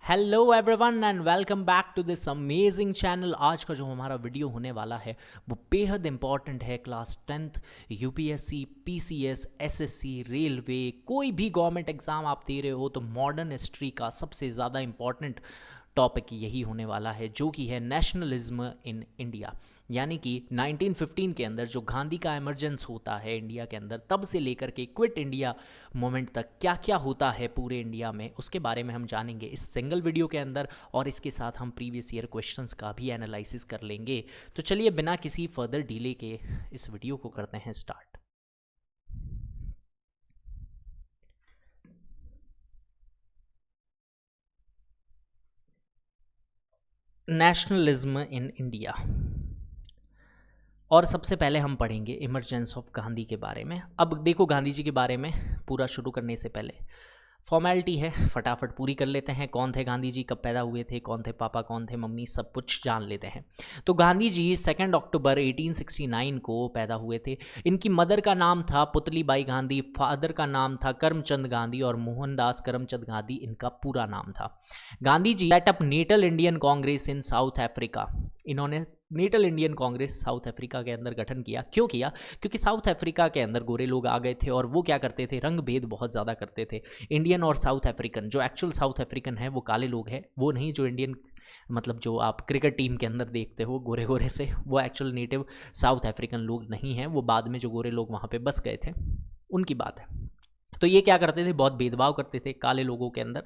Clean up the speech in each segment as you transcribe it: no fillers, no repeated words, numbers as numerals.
Hello everyone and welcome back to this amazing channel. आज का जो हमारा वीडियो होने वाला है वो बेहद इंपॉर्टेंट है। Class 10th UPSC, PCS, SSC, railway, कोई भी गवर्नमेंट एग्ज़ाम आप दे रहे हो तो मॉडर्न हिस्ट्री का सबसे ज़्यादा इंपॉर्टेंट टॉपिक यही होने वाला है, जो कि है नेशनलिज्म इन इंडिया। यानी कि 1915 के अंदर जो गांधी का एमरजेंस होता है इंडिया के अंदर, तब से लेकर के क्विट इंडिया मोमेंट तक क्या क्या होता है पूरे इंडिया में, उसके बारे में हम जानेंगे इस सिंगल वीडियो के अंदर। और इसके साथ हम प्रीवियस ईयर क्वेश्चंस का भी एनालिसिस कर लेंगे। तो चलिए बिना किसी फर्दर डिले के इस वीडियो को करते हैं स्टार्ट। Nationalism in India. और सबसे पहले हम पढ़ेंगे इमरजेंस ऑफ गांधी के बारे में। अब देखो, गांधी जी के बारे में पूरा शुरू करने से पहले फॉर्मेलिटी है, फटाफट पूरी कर लेते हैं। कौन थे गांधी जी, कब पैदा हुए थे, कौन थे पापा, कौन थे मम्मी, सब कुछ जान लेते हैं। तो गांधी जी 2 अक्टूबर 1869 को पैदा हुए थे। इनकी मदर का नाम था पुतलीबाई गांधी, फादर का नाम था करमचंद गांधी और मोहनदास करमचंद गांधी इनका पूरा नाम था। Gandhi ji set up Natal Indian Congress in South Africa. इन्होंने Natal Indian Congress South Africa के अंदर गठन किया। क्यों किया? क्योंकि साउथ अफ्रीका के अंदर गोरे लोग आ गए थे और वो क्या करते थे, रंग भेद बहुत ज़्यादा करते थे। इंडियन और साउथ अफ्रीकन, जो एक्चुअल साउथ अफ्रीकन है वो काले लोग हैं, वो नहीं जो इंडियन, मतलब जो आप क्रिकेट टीम के अंदर देखते हो गोरे गोरे से, वो एक्चुअल नेटिव साउथ अफ्रीकन लोग नहीं हैं। वो बाद में जो गोरे लोग वहाँ पे बस गए थे उनकी बात है। तो ये क्या करते थे, बहुत भेदभाव करते थे काले लोगों के अंदर।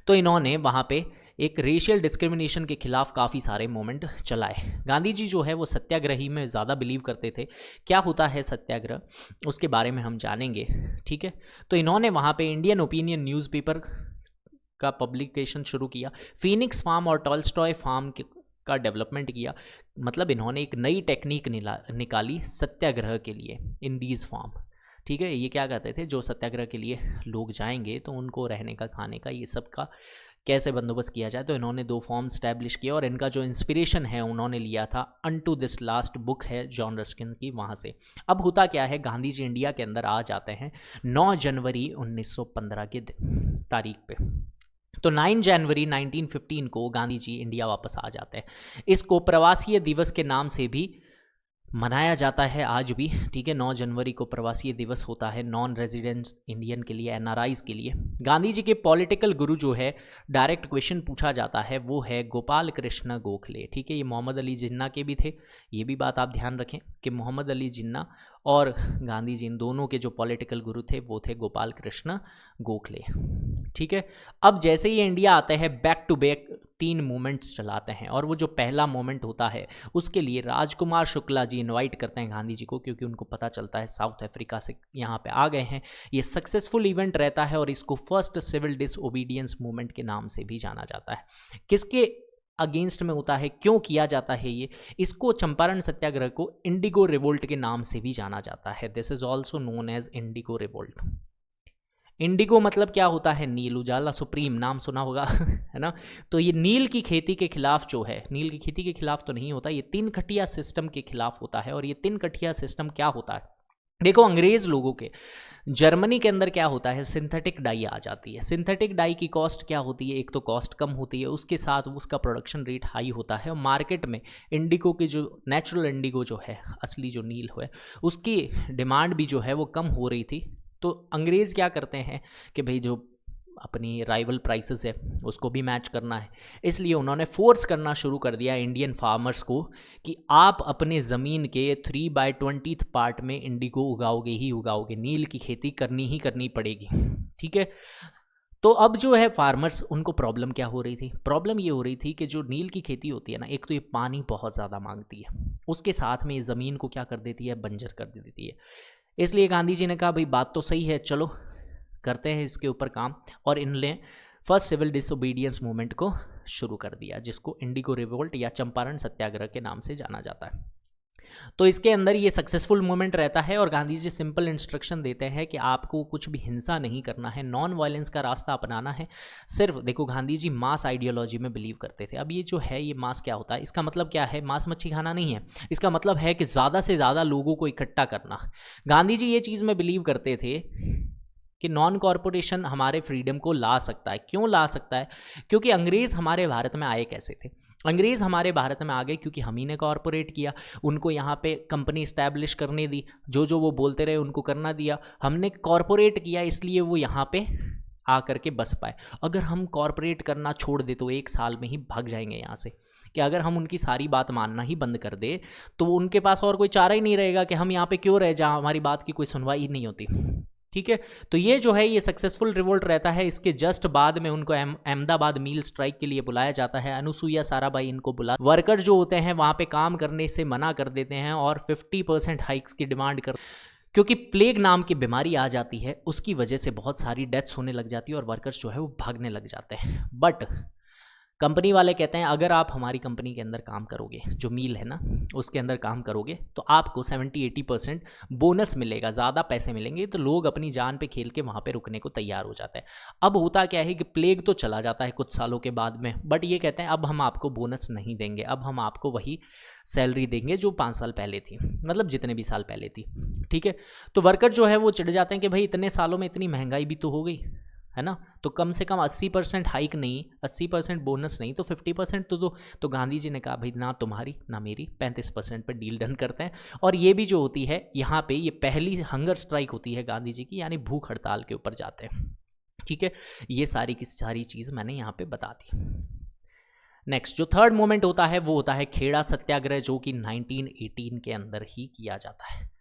तो इन्होंने वहाँ पे एक रेशियल डिस्क्रिमिनेशन के खिलाफ काफ़ी सारे मूवमेंट चलाए। गांधी जी जो है वो सत्याग्रही में ज़्यादा बिलीव करते थे। क्या होता है सत्याग्रह, उसके बारे में हम जानेंगे, ठीक है। तो इन्होंने वहाँ पे इंडियन ओपिनियन न्यूज़पेपर का पब्लिकेशन शुरू किया। फीनिक्स फार्म और टॉल्स्टॉय फार्म का डेवलपमेंट किया। मतलब इन्होंने एक नई टेक्निक निकाली सत्याग्रह के लिए, इन दीज फार्म, ठीक है। ये क्या कहते थे, जो सत्याग्रह के लिए लोग जाएंगे तो उनको रहने का, खाने का, ये सब का कैसे बंदोबस्त किया जाए। तो इन्होंने 2 फॉर्म स्टैब्लिश किया और इनका जो इंस्पिरेशन है उन्होंने लिया था अनटू दिस लास्ट बुक है जॉन रस्किन की, वहाँ से। अब होता क्या है, गांधी जी इंडिया के अंदर आ जाते हैं 9 जनवरी 1915 के तारीख पे। तो 9 जनवरी 1915 को गांधी जी इंडिया वापस आ जाते हैं। इसको प्रवासी दिवस के नाम से भी मनाया जाता है आज भी, ठीक है। 9 जनवरी को प्रवासी दिवस होता है नॉन रेजिडेंट इंडियन के लिए, एनआरआईज के लिए। गांधी जी के पॉलिटिकल गुरु जो है, डायरेक्ट क्वेश्चन पूछा जाता है, वो है गोपाल कृष्ण गोखले, ठीक है। ये मोहम्मद अली जिन्ना के भी थे, ये भी बात आप ध्यान रखें कि मोहम्मद अली जिन्ना और गांधी जी इन दोनों के जो पॉलिटिकल गुरु थे वो थे गोपाल कृष्ण गोखले, ठीक है। अब जैसे ही इंडिया आते हैं, बैक टू बैक 3 मूवमेंट्स चलाते हैं। और वो जो पहला मूवमेंट होता है उसके लिए राजकुमार शुक्ला जी इनवाइट करते हैं गांधी जी को, क्योंकि उनको पता चलता है साउथ अफ्रीका से यहाँ पे आ गए हैं। ये सक्सेसफुल इवेंट रहता है और इसको फर्स्ट सिविल डिसओबीडियंस मूवमेंट के नाम से भी जाना जाता है। किसके अगेंस्ट में होता है, क्यों किया जाता है ये? इसको चंपारण सत्याग्रह को इंडिगो रिवोल्ट के नाम से भी जाना जाता है। This is also known as indigo revolt. Indigo मतलब क्या होता है, नील। उजाला सुप्रीम नाम सुना होगा है ना। तो ये नील की खेती के खिलाफ जो है, नील की खेती के खिलाफ तो नहीं होता, ये 3 कठिया सिस्टम के खिलाफ होता है। और ये 3 कठिया सिस्टम क्या होता है, देखो, अंग्रेज लोगों के जर्मनी के अंदर क्या होता है, सिंथेटिक डाई आ जाती है। सिंथेटिक डाई की कॉस्ट क्या होती है, एक तो कॉस्ट कम होती है, उसके साथ उसका प्रोडक्शन रेट हाई होता है। और मार्केट में इंडिगो की जो नेचुरल इंडिगो जो है, असली जो नील है, उसकी डिमांड भी जो है वो कम हो रही थी। तो अंग्रेज़ क्या करते हैं कि भाई जो अपनी राइवल प्राइसेस है उसको भी मैच करना है, इसलिए उन्होंने फोर्स करना शुरू कर दिया इंडियन फार्मर्स को कि आप अपने ज़मीन के 3/20 पार्ट में इंडिगो उगाओगे ही उगाओगे, नील की खेती करनी ही करनी पड़ेगी, ठीक है। तो अब जो है फार्मर्स, उनको प्रॉब्लम क्या हो रही थी, प्रॉब्लम ये हो रही थी कि जो नील की खेती होती है ना, एक तो ये पानी बहुत ज़्यादा मांगती है, उसके साथ में ये ज़मीन को क्या कर देती है, बंजर कर देती है। इसलिए गांधी जी ने कहा भाई बात तो सही है, चलो करते हैं इसके ऊपर काम। और इनने फर्स्ट सिविल डिसोबीडियंस मूवमेंट को शुरू कर दिया, जिसको इंडिगो रिवोल्ट या चंपारण सत्याग्रह के नाम से जाना जाता है। तो इसके अंदर ये सक्सेसफुल मूवमेंट रहता है और गांधी जी सिंपल इंस्ट्रक्शन देते हैं कि आपको कुछ भी हिंसा नहीं करना है, नॉन वायलेंस का रास्ता अपनाना है। सिर्फ देखो, गांधी जी मास आइडियोलॉजी में बिलीव करते थे। अब ये जो है, ये मास क्या होता है, इसका मतलब क्या है, मांस मच्छी खाना नहीं है। इसका मतलब है कि ज़्यादा से ज़्यादा लोगों को इकट्ठा करना। गांधी जी ये चीज़ में बिलीव करते थे कि नॉन कॉरपोरेशन हमारे फ्रीडम को ला सकता है। क्यों ला सकता है? क्योंकि अंग्रेज़ हमारे भारत में आए कैसे थे? अंग्रेज़ हमारे भारत में आ गए क्योंकि हम ही ने कॉरपोरेट किया, उनको यहाँ पे कंपनी इस्टेब्लिश करने दी, जो जो वो बोलते रहे उनको करना दिया, हमने कॉरपोरेट किया, इसलिए वो यहाँ पे आ करके बस पाए। अगर हम कॉरपोरेट करना छोड़ दे तो 1 साल में ही भाग जाएंगे यहाँ से, कि अगर हम उनकी सारी बात मानना ही बंद कर दे तो उनके पास और कोई चारा ही नहीं रहेगा कि हम यहाँ पे क्यों रहे जहाँ हमारी बात की कोई सुनवाई ही नहीं होती। ठीक है, तो ये जो है ये सक्सेसफुल रिवोल्ट रहता है। इसके जस्ट बाद में उनको अहमदाबाद मील स्ट्राइक के लिए बुलाया जाता है। अनुसुईया साराभाई इनको बुला, वर्कर जो होते हैं वहाँ पे काम करने से मना कर देते हैं और 50% हाइक्स की डिमांड कर, क्योंकि प्लेग नाम की बीमारी आ जाती है, उसकी वजह से बहुत सारी डेथ्स होने लग जाती है और वर्कर्स जो है वो भागने लग जाते हैं। बट कंपनी वाले कहते हैं अगर आप हमारी कंपनी के अंदर काम करोगे, जो मील है ना उसके अंदर काम करोगे, तो आपको 70-80% बोनस मिलेगा, ज़्यादा पैसे मिलेंगे। तो लोग अपनी जान पे खेल के वहाँ पे रुकने को तैयार हो जाता है। अब होता क्या है कि प्लेग तो चला जाता है कुछ सालों के बाद में, बट ये कहते हैं अब हम आपको बोनस नहीं देंगे, अब हम आपको वही सैलरी देंगे जो 5 साल पहले थी, मतलब जितने भी साल पहले थी। ठीक है, तो वर्कर जो है वो चिढ़ जाते हैं कि भाई इतने सालों में इतनी महंगाई भी तो हो गई है ना, तो कम से कम 80% हाइक नहीं, 80% बोनस नहीं तो 50% तो दो। तो गांधी जी ने कहा भाई ना तुम्हारी ना मेरी, 35% पे डील डन करते हैं। और ये भी जो होती है यहाँ पे ये पहली हंगर स्ट्राइक होती है गांधी जी की, यानी भूख हड़ताल के ऊपर जाते हैं। ठीक है, ये सारी की सारी चीज़ मैंने यहाँ पे बता दी। नेक्स्ट जो थर्ड मोमेंट होता है वो होता है खेड़ा सत्याग्रह, जो कि 1918 के अंदर ही किया जाता है।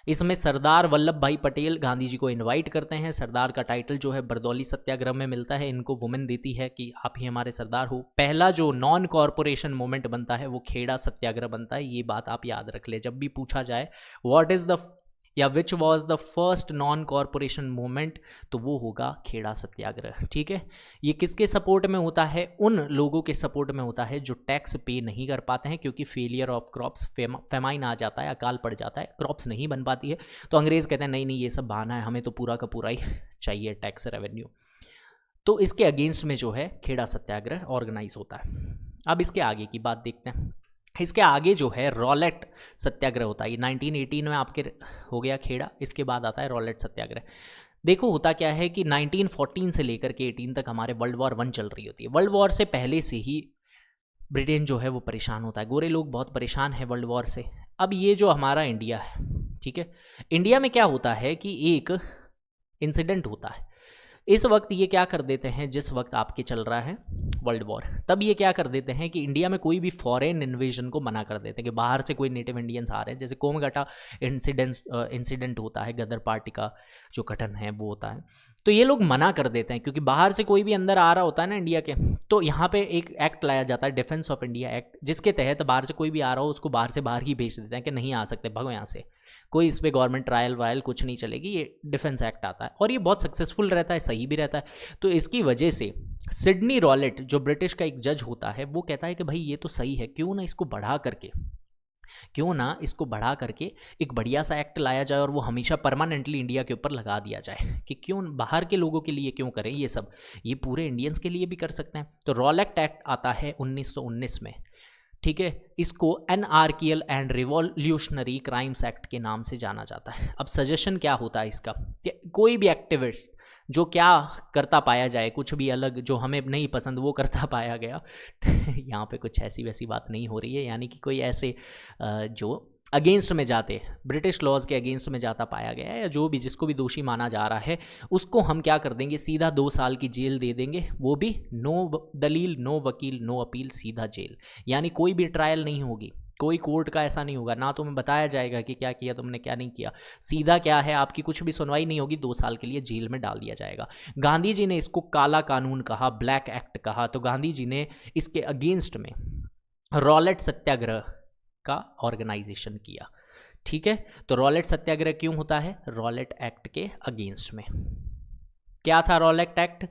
इसमें सरदार वल्लभ भाई पटेल गांधी जी को इनवाइट करते हैं। सरदार का टाइटल जो है बरदौली सत्याग्रह में मिलता है, इनको वुमेन देती है कि आप ही हमारे सरदार हो। पहला जो नॉन कॉरपोरेशन मूवमेंट बनता है वो खेड़ा सत्याग्रह बनता है। ये बात आप याद रख ले, जब भी पूछा जाए व्हाट इज द या which was the first non corporation movement, तो वो होगा खेड़ा सत्याग्रह। ठीक है, ये किसके सपोर्ट में होता है? उन लोगों के सपोर्ट में होता है जो टैक्स पे नहीं कर पाते हैं, क्योंकि फेलियर ऑफ क्रॉप्स, फेमाइन आ जाता है, अकाल पड़ जाता है, क्रॉप्स नहीं बन पाती है। तो अंग्रेज़ कहते हैं नहीं नहीं ये सब बहाना है, हमें तो पूरा का पूरा ही चाहिए टैक्स रेवेन्यू। तो इसके अगेंस्ट में जो है खेड़ा सत्याग्रह ऑर्गेनाइज होता है। अब इसके आगे की बात देखते हैं। इसके आगे जो है रॉलेट सत्याग्रह होता है। 1918 में आपके हो गया खेड़ा, इसके बाद आता है रॉलेट सत्याग्रह। देखो होता क्या है कि 1914 से लेकर के 18 तक हमारे वर्ल्ड वॉर 1 चल रही होती है। वर्ल्ड वॉर से पहले से ही ब्रिटेन जो है वो परेशान होता है, गोरे लोग बहुत परेशान हैं वर्ल्ड वॉर से। अब ये जो हमारा इंडिया है, ठीक है, इंडिया में क्या होता है कि एक इंसिडेंट होता है। इस वक्त ये क्या कर देते हैं, जिस वक्त आपके चल रहा है वर्ल्ड वॉर, तब ये क्या कर देते हैं कि इंडिया में कोई भी फॉरेन इन्वेजन को मना कर देते हैं कि बाहर से कोई नेटिव इंडियंस आ रहे हैं। जैसे कोमगटा इंसिडेंट होता है, गदर पार्टी का जो गठन है वो होता है, तो ये लोग मना कर देते हैं क्योंकि बाहर से कोई भी अंदर आ रहा होता है ना इंडिया के। तो यहाँ पे एक एक्ट लाया जाता है, डिफेंस ऑफ इंडिया एक्ट, जिसके तहत बाहर से कोई भी आ रहा हो उसको बाहर से बाहर ही भेज देते हैं कि नहीं आ सकते, भागो यहाँ से, कोई इस पर गवर्नमेंट ट्रायल वायल कुछ नहीं चलेगी। ये डिफेंस एक्ट आता है और ये बहुत सक्सेसफुल रहता है, सही भी रहता है। तो इसकी वजह से सिडनी रॉलेट जो ब्रिटिश का एक जज होता है वो कहता है कि भाई ये तो सही है, क्यों ना इसको बढ़ा करके एक बढ़िया सा एक्ट लाया जाए और वो हमेशा परमानेंटली इंडिया के ऊपर लगा दिया जाए कि क्यों बाहर के लोगों के लिए क्यों करें ये सब, ये पूरे इंडियंस के लिए भी कर सकते हैं। तो रॉलेट एक्ट आता है 1919 में। ठीक है, इसको एनआर्कियल एंड रिवॉल्यूशनरी क्राइम्स एक्ट के नाम से जाना जाता है। अब सजेशन क्या होता है इसका, कोई भी एक्टिविस्ट जो क्या करता पाया जाए, कुछ भी अलग जो हमें नहीं पसंद वो करता पाया गया यहाँ पे कुछ ऐसी वैसी बात नहीं हो रही है, यानी कि कोई ऐसे जो अगेंस्ट में जाते, ब्रिटिश लॉज के अगेंस्ट में जाता पाया गया है या जो भी जिसको भी दोषी माना जा रहा है उसको हम क्या कर देंगे, सीधा 2 साल की जेल दे देंगे, वो भी नो दलील, नो वकील, नो अपील, सीधा जेल। यानी कोई भी ट्रायल नहीं होगी, कोई कोर्ट का ऐसा नहीं होगा, ना तुम्हें बताया जाएगा कि क्या किया तुमने क्या नहीं किया, सीधा क्या है आपकी कुछ भी सुनवाई नहीं होगी, 2 साल के लिए जेल में डाल दिया जाएगा। गांधी जी ने इसको काला कानून कहा, ब्लैक एक्ट कहा। तो गांधी जी ने इसके अगेंस्ट में रॉलेट सत्याग्रह का ऑर्गेनाइजेशन किया। ठीक है, तो रॉलेट सत्याग्रह क्यों होता है? रॉलेट एक्ट के अगेंस्ट में। क्या था रॉलेट एक्ट?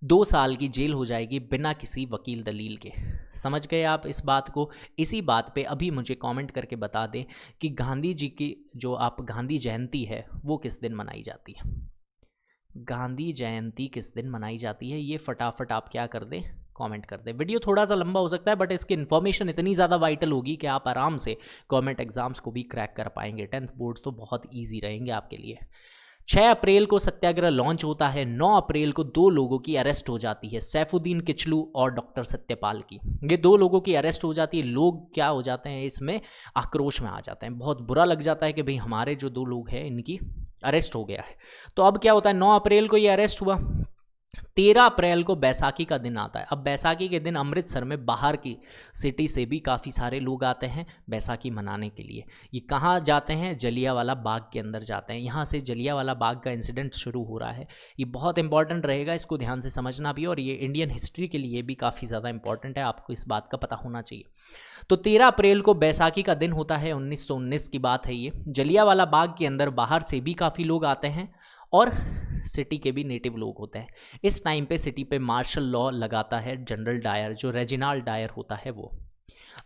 2 साल की जेल हो जाएगी बिना किसी वकील दलील के। समझ गए आप इस बात को? इसी बात पे अभी मुझे कमेंट करके बता दें कि गांधी जी की जो आप गांधी जयंती है वो किस दिन मनाई जाती है। गांधी जयंती किस दिन मनाई जाती है ये फटाफट आप क्या कर दें, कमेंट कर दें। वीडियो थोड़ा सा लंबा हो सकता है बट इसकी इन्फॉर्मेशन इतनी ज़्यादा वाइटल होगी कि आप आराम से गवर्नमेंट एग्जाम्स को भी क्रैक कर पाएंगे। 10th बोर्ड्स तो बहुत ईजी रहेंगे आपके लिए। 6 अप्रैल को सत्याग्रह लॉन्च होता है। 9 अप्रैल को 2 लोगों की अरेस्ट हो जाती है, सैफुद्दीन किचलू और डॉक्टर सत्यपाल की। ये 2 लोगों की अरेस्ट हो जाती है। लोग क्या हो जाते हैं, इसमें आक्रोश में आ जाते हैं, बहुत बुरा लग जाता है कि भाई हमारे जो 2 लोग हैं इनकी अरेस्ट हो गया है। तो अब क्या होता है, 9 अप्रैल को ये अरेस्ट हुआ। 13 अप्रैल को बैसाखी का दिन आता है। अब बैसाखी के दिन अमृतसर में बाहर की सिटी से भी काफ़ी सारे लोग आते हैं बैसाखी मनाने के लिए। ये कहाँ जाते हैं, जलियांवाला बाग के अंदर जाते हैं। यहाँ से जलियांवाला बाग का इंसिडेंट शुरू हो रहा है। ये बहुत इंपॉर्टेंट रहेगा, इसको ध्यान से समझना भी, और ये इंडियन हिस्ट्री के लिए भी काफ़ी ज़्यादा इंपॉर्टेंट है, आपको इस बात का पता होना चाहिए। तो 13 अप्रैल को बैसाखी का दिन होता है, 1919 की बात है ये। जलियांवाला बाग के अंदर बाहर से भी काफ़ी लोग आते हैं और सिटी के भी नेटिव लोग होते हैं। इस टाइम पे सिटी पे मार्शल लॉ लगाता है जनरल डायर, जो रेजिनाल्ड डायर होता है वो।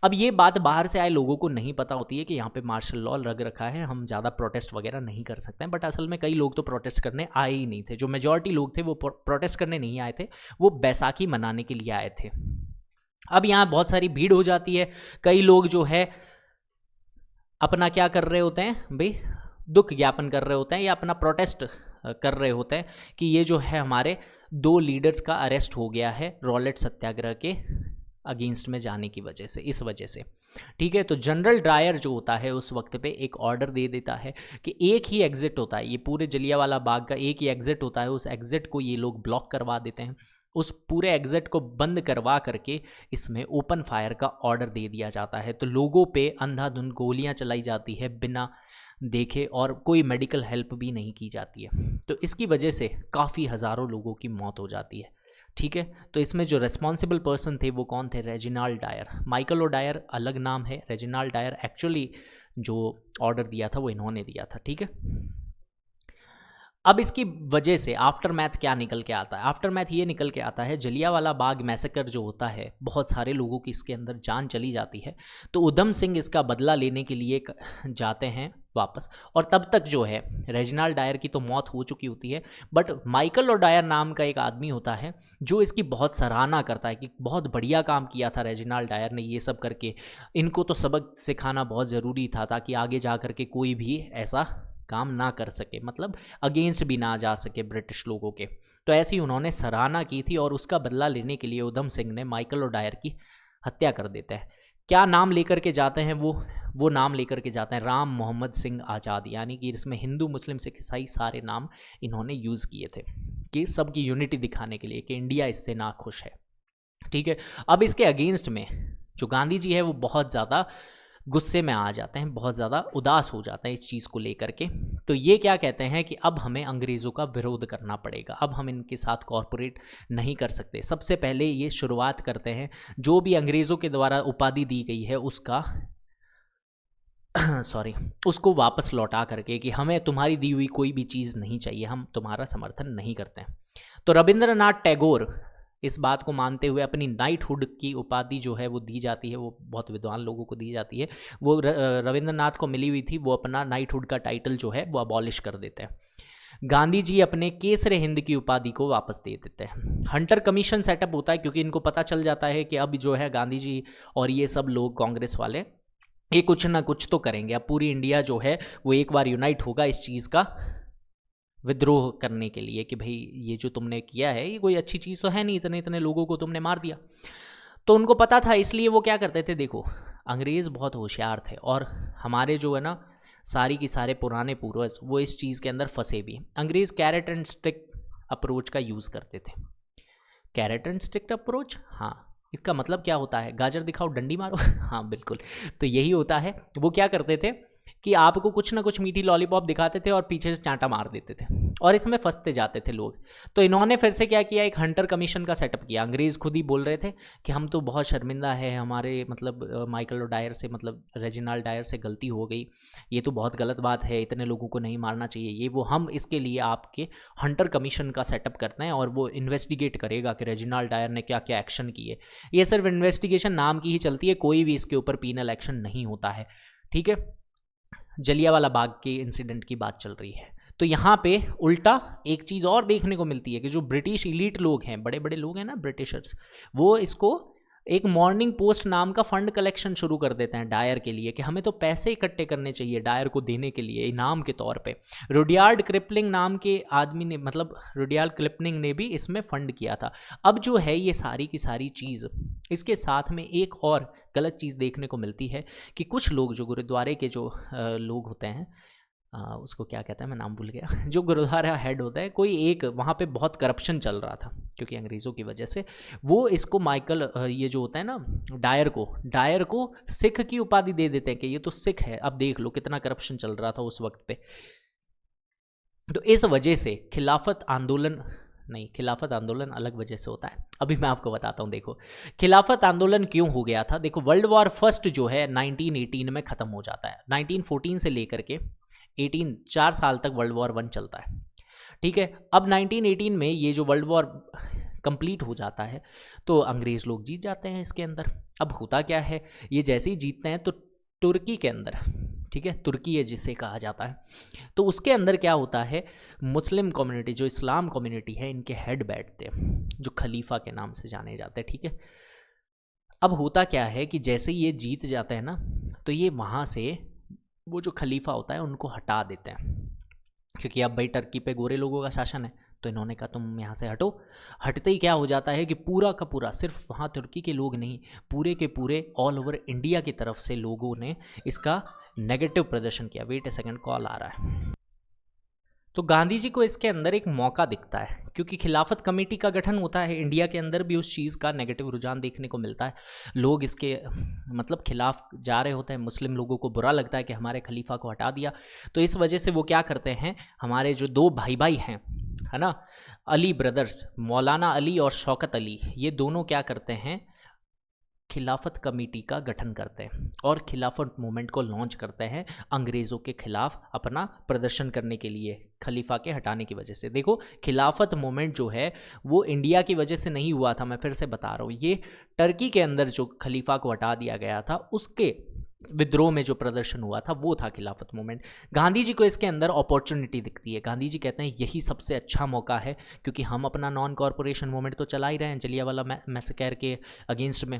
अब ये बात बाहर से आए लोगों को नहीं पता होती है कि यहाँ पे मार्शल लॉ लग रखा है, हम ज़्यादा प्रोटेस्ट वगैरह नहीं कर सकते हैं। बट असल में कई लोग तो प्रोटेस्ट करने आए ही नहीं थे। जो मेजॉरिटी लोग थे वो प्रोटेस्ट करने नहीं आए थे, वो बैसाखी मनाने के लिए आए थे। अब यहाँ बहुत सारी भीड़ हो जाती है। कई लोग जो है अपना क्या कर रहे होते हैं भाई, दुख ज्ञापन कर रहे होते हैं या अपना प्रोटेस्ट कर रहे होते हैं कि ये जो है हमारे 2 लीडर्स का अरेस्ट हो गया है रॉलेट सत्याग्रह के अगेंस्ट में जाने की वजह से, इस वजह से। ठीक है, तो जनरल डायर जो होता है उस वक्त पे एक ऑर्डर दे देता है कि एक ही एग्जिट होता है, ये पूरे जलियांवाला बाग का एक ही एग्जिट होता है, उस एग्जिट को ये लोग ब्लॉक करवा देते हैं। उस पूरे एग्जिट को बंद करवा करके इसमें ओपन फायर का ऑर्डर दे दिया जाता है। तो लोगों पे अंधाधुंध गोलियां चलाई जाती है बिना देखे, और कोई मेडिकल हेल्प भी नहीं की जाती है। तो इसकी वजह से काफ़ी हज़ारों लोगों की मौत हो जाती है। ठीक है, तो इसमें जो रेस्पॉन्सिबल पर्सन थे वो कौन थे, रेजिनाल्ड डायर। माइकल ओडायर अलग नाम है, रेजिनाल्ड डायर एक्चुअली जो ऑर्डर दिया था वो इन्होंने दिया था। ठीक है, अब इसकी वजह से आफ्टर मैथ क्या निकल के आता है, आफ्टर मैथ ये निकल के आता है जलियांवाला बाग मैसेकर जो होता है, बहुत सारे लोगों की इसके अंदर जान चली जाती है। तो उधम सिंह इसका बदला लेने के लिए जाते हैं वापस, और तब तक जो है रेजिनाल्ड डायर की तो मौत हो चुकी होती है। बट माइकल ओडायर नाम का एक आदमी होता है जो इसकी बहुत सराहना करता है कि बहुत बढ़िया काम किया था रेजिनाल्ड डायर ने ये सब करके, इनको तो सबक सिखाना बहुत ज़रूरी था ताकि आगे जा कर के कोई भी ऐसा काम ना कर सके, मतलब अगेंस्ट भी ना जा सके ब्रिटिश लोगों के। तो ऐसी उन्होंने सराहना की थी, और उसका बदला लेने के लिए उधम सिंह ने माइकल ओडायर की हत्या कर देते हैं। क्या नाम लेकर के जाते हैं वो नाम लेकर के जाते हैं राम मोहम्मद सिंह आज़ाद, यानी कि इसमें हिंदू मुस्लिम सिख ईसाई सारे नाम इन्होंने यूज़ किए थे कि सबकी यूनिटी दिखाने के लिए कि इंडिया इससे ना खुश है। ठीक है, अब इसके अगेंस्ट में जो गांधी जी है वो बहुत ज़्यादा गुस्से में आ जाते हैं, बहुत ज़्यादा उदास हो जाते हैं इस चीज़ को लेकर के। तो ये क्या कहते हैं कि अब हमें अंग्रेज़ों का विरोध करना पड़ेगा, अब हम इनके साथ कॉरपोरेट नहीं कर सकते। सबसे पहले ये शुरुआत करते हैं, जो भी अंग्रेज़ों के द्वारा उपाधि दी गई है उसका उसको वापस लौटा करके कि हमें तुम्हारी दी हुई कोई भी चीज़ नहीं चाहिए, हम तुम्हारा समर्थन नहीं करते हैं। तो रविंद्रनाथ टैगोर इस बात को मानते हुए अपनी नाइटहुड की उपाधि जो है वो दी जाती है, वो बहुत विद्वान लोगों को दी जाती है, वो रविंद्रनाथ को मिली हुई थी, वो अपना नाइटहुड का टाइटल जो है वो अबॉलिश कर देते हैं। गांधी जी अपने केसरे हिंद की उपाधि को वापस दे देते हैं। हंटर कमीशन सेटअप होता है क्योंकि इनको पता चल जाता है कि अब जो है गांधी जी और ये सब लोग कांग्रेस वाले ये कुछ ना कुछ तो करेंगे, अब पूरी इंडिया जो है वो एक बार यूनाइट होगा इस चीज़ का विद्रोह करने के लिए कि भाई ये जो तुमने किया है ये कोई अच्छी चीज़ तो है नहीं, इतने इतने लोगों को तुमने मार दिया। तो उनको पता था, इसलिए वो क्या करते थे, देखो अंग्रेज़ बहुत होशियार थे, और हमारे जो है ना सारी की सारे पुराने पूर्वज वो इस चीज़ के अंदर फंसे भी। अंग्रेज़ कैरेट एंड स्टिक अप्रोच का यूज़ करते थे। कैरेट एंड स्टिक अप्रोच, हाँ, इसका मतलब क्या होता है, गाजर दिखाओ डंडी मारो हाँ बिल्कुल, तो यही होता है। वो क्या करते थे कि आपको कुछ ना कुछ मीठी लॉलीपॉप दिखाते थे और पीछे से चांटा मार देते थे, और इसमें फंसते जाते थे लोग। तो इन्होंने फिर से क्या किया, एक हंटर कमीशन का सेटअप किया। अंग्रेज़ खुद ही बोल रहे थे कि हम तो बहुत शर्मिंदा है, हमारे मतलब माइकल डायर से, मतलब रेजिनाल्ड डायर से गलती हो गई, ये तो बहुत गलत बात है, इतने लोगों को नहीं मारना चाहिए, ये वो। हम इसके लिए आपके हंटर कमीशन का सेटअप करते हैं और वो इन्वेस्टिगेट करेगा कि रेजिनाल्ड डायर ने क्या क्या एक्शन किए। ये सिर्फ इन्वेस्टिगेशन नाम की ही चलती है, कोई भी इसके ऊपर पीनल एक्शन नहीं होता है। ठीक है, जलियांवाला बाग के इंसिडेंट की बात चल रही है। तो यहाँ पे उल्टा एक चीज़ और देखने को मिलती है कि जो ब्रिटिश इलीट लोग हैं, बड़े बड़े लोग हैं ना ब्रिटिशर्स, वो इसको एक मॉर्निंग पोस्ट नाम का फंड कलेक्शन शुरू कर देते हैं डायर के लिए कि हमें तो पैसे इकट्ठे करने चाहिए डायर को देने के लिए इनाम के तौर पे। रुडयार्ड किपलिंग नाम के आदमी ने, मतलब रुडयार्ड किपलिंग ने भी इसमें फंड किया था। अब जो है ये सारी की सारी चीज़, इसके साथ में एक और गलत चीज़ देखने को मिलती है कि कुछ लोग जो गुरुद्वारे के जो लोग होते हैं, उसको क्या कहते हैं, मैं नाम भूल गया, जो गुरुद्वारा हेड होता है कोई एक, वहाँ पे बहुत करप्शन चल रहा था क्योंकि अंग्रेज़ों की वजह से। वो इसको माइकल, ये जो होता है ना, डायर को सिख की उपाधि दे देते हैं कि ये तो सिख है। अब देख लो कितना करप्शन चल रहा था उस वक्त पे। तो इस वजह से खिलाफत आंदोलन अलग वजह से होता है, अभी मैं आपको बताता हूँ। देखो खिलाफत आंदोलन क्यों हो गया था। देखो वर्ल्ड वॉर फर्स्ट जो है 1918 में ख़त्म हो जाता है। 1914 से लेकर के 4 साल तक वर्ल्ड वॉर 1 चलता है, ठीक है। अब 1918 में ये जो वर्ल्ड वॉर कंप्लीट हो जाता है तो अंग्रेज़ लोग जीत जाते हैं इसके अंदर। अब होता क्या है, ये जैसे ही जीतते हैं तो तुर्की के अंदर, ठीक है, तुर्की है जिसे कहा जाता है, तो उसके अंदर क्या होता है, मुस्लिम कम्युनिटी, जो इस्लाम कम्युनिटी है, इनके हेड बैठते हैं जो खलीफा के नाम से जाने जाते हैं, ठीक है। अब होता क्या है कि जैसे ये जीत जाते हैं ना, तो ये वहाँ से वो जो खलीफा होता है उनको हटा देते हैं, क्योंकि अब भाई टर्की पे गोरे लोगों का शासन है, तो इन्होंने कहा तुम यहाँ से हटो। हटते ही क्या हो जाता है कि पूरा का पूरा, सिर्फ वहाँ तुर्की के लोग नहीं, पूरे के पूरे ऑल ओवर इंडिया की तरफ से लोगों ने इसका नेगेटिव प्रदर्शन किया। वेट ए सेकंड, कॉल आ रहा है। तो गांधी जी को इसके अंदर एक मौका दिखता है, क्योंकि खिलाफत कमेटी का गठन होता है इंडिया के अंदर भी, उस चीज़ का नेगेटिव रुझान देखने को मिलता है। लोग इसके मतलब खिलाफ जा रहे होते हैं, मुस्लिम लोगों को बुरा लगता है कि हमारे खलीफा को हटा दिया। तो इस वजह से वो क्या करते हैं, हमारे जो 2 भाई हैं, है ना, अली ब्रदर्स, मौलाना अली और शौकत अली, ये दोनों क्या करते हैं, खिलाफत कमेटी का गठन करते हैं और खिलाफत मूवमेंट को लॉन्च करते हैं अंग्रेज़ों के खिलाफ अपना प्रदर्शन करने के लिए, खलीफा के हटाने की वजह से। देखो खिलाफत मूवमेंट जो है वो इंडिया की वजह से नहीं हुआ था, मैं फिर से बता रहा हूँ, ये टर्की के अंदर जो खलीफा को हटा दिया गया था उसके विद्रोह में जो प्रदर्शन हुआ था वो था खिलाफत मूवमेंट। गांधी जी को इसके अंदर अपॉर्चुनिटी दिखती है। गांधी जी कहते हैं यही सबसे अच्छा मौका है, क्योंकि हम अपना नॉन कॉरपोरेशन मूवमेंट तो चला ही रहे हैं जलियांवाला मैसेकर के अगेंस्ट में,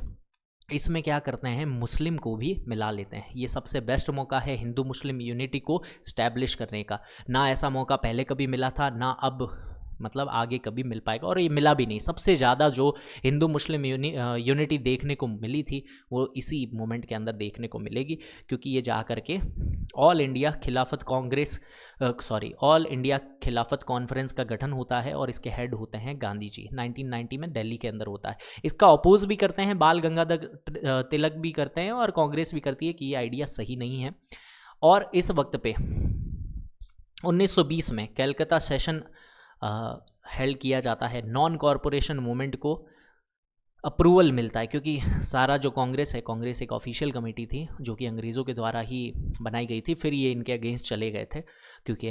इसमें क्या करते हैं, मुस्लिम को भी मिला लेते हैं। ये सबसे बेस्ट मौका है हिंदू मुस्लिम यूनिटी को स्टैब्लिश करने का। ना ऐसा मौका पहले कभी मिला था, ना अब मतलब आगे कभी मिल पाएगा, और ये मिला भी नहीं। सबसे ज़्यादा जो हिंदू मुस्लिम यूनिटी देखने को मिली थी वो इसी मूवमेंट के अंदर देखने को मिलेगी, क्योंकि ये जा कर के ऑल इंडिया खिलाफत कॉन्फ्रेंस का गठन होता है और इसके हेड होते हैं गांधी जी। 1990 में दिल्ली के अंदर होता है। इसका अपोज भी करते हैं बाल गंगाधर तिलक भी करते हैं, और कांग्रेस भी करती है कि ये आइडिया सही नहीं है। और इस वक्त पे 1920 में कलकत्ता सेशन हेल्ड किया जाता है। नॉन कॉरपोरेशन मूवमेंट को अप्रूवल मिलता है, क्योंकि सारा जो कांग्रेस है, कांग्रेस एक ऑफिशियल कमेटी थी जो कि अंग्रेज़ों के द्वारा ही बनाई गई थी, फिर ये इनके अगेंस्ट चले गए थे क्योंकि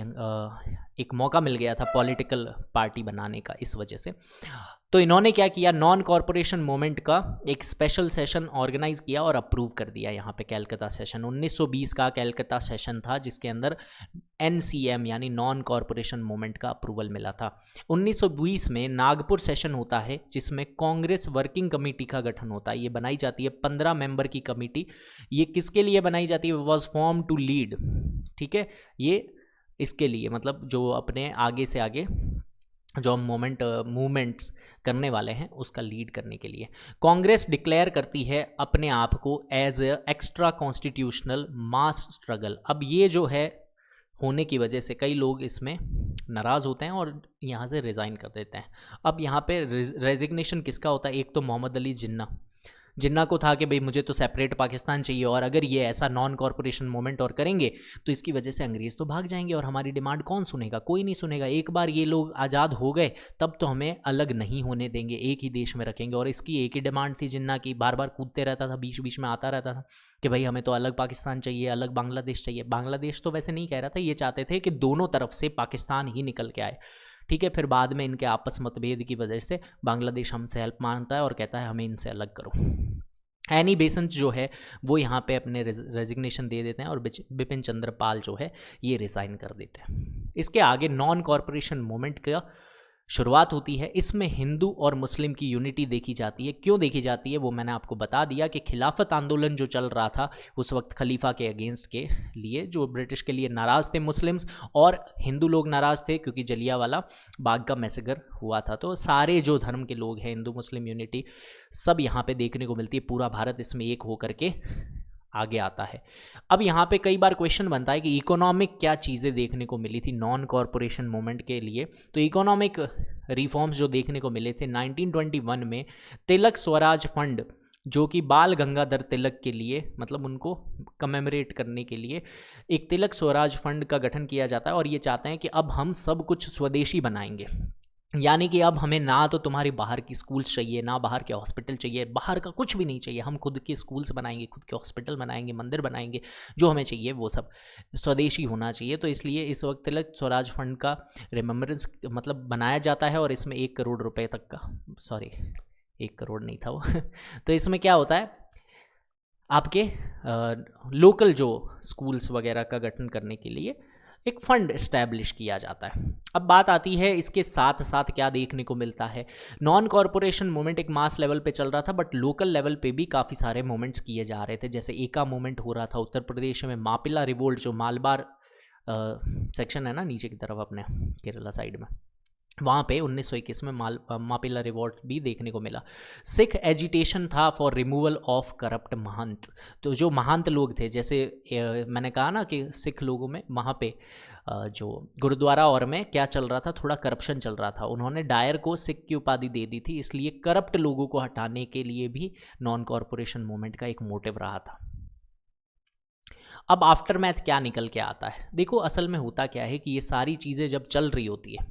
एक मौका मिल गया था पॉलिटिकल पार्टी बनाने का, इस वजह से। तो इन्होंने क्या किया, नॉन कॉरपोरेशन मूवमेंट का एक स्पेशल सेशन ऑर्गेनाइज किया और अप्रूव कर दिया यहाँ पे कलकत्ता सेशन। 1920 का कलकत्ता सेशन था जिसके अंदर NCM यानी नॉन कॉरपोरेशन मूवमेंट का अप्रूवल मिला था। 1920 में नागपुर सेशन होता है जिसमें कांग्रेस वर्किंग कमेटी का गठन होता है। ये बनाई जाती है 15 मेंबर की कमेटी। ये किसके लिए बनाई जाती है, वॉज फॉर्म टू लीड, ठीक है, ये इसके लिए मतलब जो अपने आगे से आगे जो हम मूवमेंट्स करने वाले हैं उसका लीड करने के लिए। कांग्रेस डिक्लेयर करती है अपने आप को as extra constitutional mass struggle. अब ये जो है होने की वजह से कई लोग इसमें नाराज़ होते हैं और यहाँ से रिज़ाइन कर देते हैं। अब यहाँ पे रेजिग्नेशन किसका होता है, एक तो मोहम्मद अली जिन्ना को था कि भाई मुझे तो सेपरेट पाकिस्तान चाहिए, और अगर ये ऐसा नॉन कॉरपोरेशन मूवमेंट और करेंगे तो इसकी वजह से अंग्रेज़ तो भाग जाएंगे और हमारी डिमांड कौन सुनेगा, कोई नहीं सुनेगा। एक बार ये लोग आज़ाद हो गए तब तो हमें अलग नहीं होने देंगे, एक ही देश में रखेंगे। और इसकी एक ही डिमांड थी जिन्ना की, बार बार कूदते रहता था, बीच बीच में आता रहता था कि भाई हमें तो अलग पाकिस्तान चाहिए, अलग बांग्लादेश चाहिए। बांग्लादेश तो वैसे नहीं कह रहा था, ये चाहते थे कि दोनों तरफ से पाकिस्तान ही निकल के आए, ठीक है। फिर बाद में इनके आपस मतभेद की वजह से बांग्लादेश हमसे हेल्प मांगता है और कहता है हमें इनसे अलग करो। एनी बेसेंट जो है वो यहाँ पे अपने रेजिग्नेशन दे देते हैं और बिपिन चंद्र पाल जो है ये रिज़ाइन कर देते हैं। इसके आगे नॉन कॉरपोरेशन मूवमेंट का शुरुआत होती है। इसमें हिंदू और मुस्लिम की यूनिटी देखी जाती है। क्यों देखी जाती है वो मैंने आपको बता दिया कि खिलाफत आंदोलन जो चल रहा था उस वक्त खलीफा के अगेंस्ट के लिए, जो ब्रिटिश के लिए नाराज़ थे मुस्लिम्स, और हिंदू लोग नाराज़ थे क्योंकि जलियांवाला बाग का मैसेकर हुआ था। तो सारे जो धर्म के लोग हैं, हिंदू मुस्लिम यूनिटी सब यहाँ पे देखने को मिलती है। पूरा भारत इसमें एक होकर के आगे आता है। अब यहाँ पे कई बार क्वेश्चन बनता है कि इकोनॉमिक क्या चीज़ें देखने को मिली थी नॉन कॉरपोरेशन मूवमेंट के लिए। तो इकोनॉमिक रिफॉर्म्स जो देखने को मिले थे 1921 में, तिलक स्वराज फंड जो कि बाल गंगाधर तिलक के लिए, मतलब उनको कमेमोरेट करने के लिए एक तिलक स्वराज फंड का गठन किया जाता है। और ये चाहते हैं कि अब हम सब कुछ स्वदेशी बनाएंगे, यानी कि अब हमें ना तो तुम्हारी बाहर की स्कूल्स चाहिए, ना बाहर के हॉस्पिटल चाहिए, बाहर का कुछ भी नहीं चाहिए। हम खुद के स्कूल्स बनाएंगे, खुद के हॉस्पिटल बनाएंगे, मंदिर बनाएंगे, जो हमें चाहिए वो सब स्वदेशी होना चाहिए। तो इसलिए इस वक्त तिलक स्वराज फंड का रिमेम्बरेंस मतलब बनाया जाता है। और इसमें 1 करोड़ रुपए तक का, सॉरी 1 करोड़ नहीं था वो तो इसमें क्या होता है, आपके लोकल जो स्कूल्स वगैरह का गठन करने के लिए एक फंड इस्टेब्लिश किया जाता है। अब बात आती है इसके साथ साथ क्या देखने को मिलता है। नॉन कॉरपोरेशन मूवमेंट एक मास लेवल पे चल रहा था, बट लोकल लेवल पे भी काफ़ी सारे मूवमेंट्स किए जा रहे थे। जैसे एका मूवमेंट हो रहा था उत्तर प्रदेश में, मापिला रिवोल्ट जो मालबार सेक्शन है ना नीचे की तरफ अपने केरला साइड में, वहाँ पे 1921 में मापिला रिवॉल्ट भी देखने को मिला। सिख एजिटेशन था फॉर रिमूवल ऑफ करप्ट महंत। तो जो महंत लोग थे, जैसे मैंने कहा ना कि सिख लोगों में वहाँ पे जो गुरुद्वारा और में क्या चल रहा था, थोड़ा करप्शन चल रहा था। उन्होंने डायर को सिख की उपाधि दे दी थी, इसलिए करप्ट लोगों को हटाने के लिए भी नॉन कॉरपोरेशन मूवमेंट का एक मोटिव रहा था। अब आफ्टर मैथ क्या निकल के आता है, देखो असल में होता क्या है कि ये सारी चीज़ें जब चल रही होती है,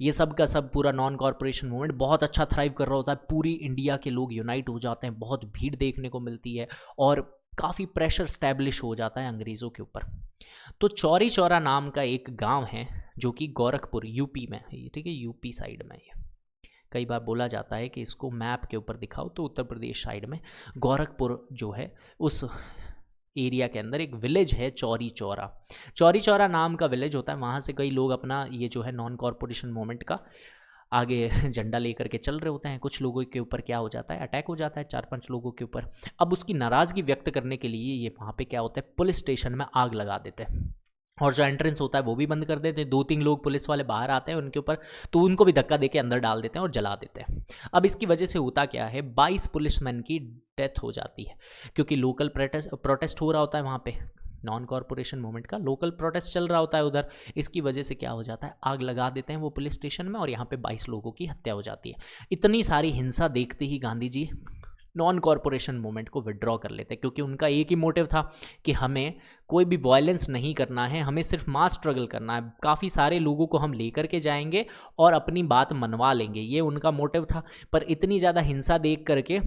ये सब का सब पूरा नॉन कॉरपोरेशन मूवमेंट बहुत अच्छा थ्राइव कर रहा होता है, पूरी इंडिया के लोग यूनाइट हो जाते हैं, बहुत भीड़ देखने को मिलती है और काफ़ी प्रेशर स्टैब्लिश हो जाता है अंग्रेज़ों के ऊपर। तो चौरी चौरा नाम का एक गांव है जो कि गोरखपुर यूपी में है, ठीक है, यूपी साइड में ये कई बार बोला जाता है कि इसको मैप के ऊपर दिखाओ तो उत्तर प्रदेश साइड में गोरखपुर जो है उस एरिया के अंदर एक विलेज है चौरी चौरा। चौरी चौरा नाम का विलेज होता है, वहाँ से कई लोग अपना ये जो है नॉन कॉरपोरेशन मूवमेंट का आगे झंडा लेकर के चल रहे होते हैं। कुछ लोगों के ऊपर क्या हो जाता है, अटैक हो जाता है 4-5 लोगों के ऊपर। अब उसकी नाराज़गी व्यक्त करने के लिए ये वहाँ पे क्या होता है, पुलिस स्टेशन में आग लगा देते हैं और जो एंट्रेंस होता है वो भी बंद कर देते हैं। 2-3 लोग पुलिस वाले बाहर आते हैं उनके ऊपर, तो उनको भी धक्का देके अंदर डाल देते हैं और जला देते हैं। अब इसकी वजह से होता क्या है, 22 पुलिसमैन की डेथ हो जाती है, क्योंकि लोकल प्रोटेस्ट हो रहा होता है वहाँ पे, नॉन कॉरपोरेशन मूवमेंट का लोकल प्रोटेस्ट चल रहा होता है उधर। इसकी वजह से क्या हो जाता है, आग लगा देते हैं वो पुलिस स्टेशन में और यहाँ पे 22 लोगों की हत्या हो जाती है। इतनी सारी हिंसा देखते ही Gandhi ji non corporation movement को विड्रॉ कर लेते हैं, क्योंकि उनका एक ही मोटिव था कि हमें कोई भी वायलेंस नहीं करना है, हमें सिर्फ मास स्ट्रगल करना है, काफ़ी सारे लोगों को हम लेकर के जाएंगे और अपनी बात मनवा लेंगे, ये उनका मोटिव था। पर इतनी ज़्यादा हिंसा देख करके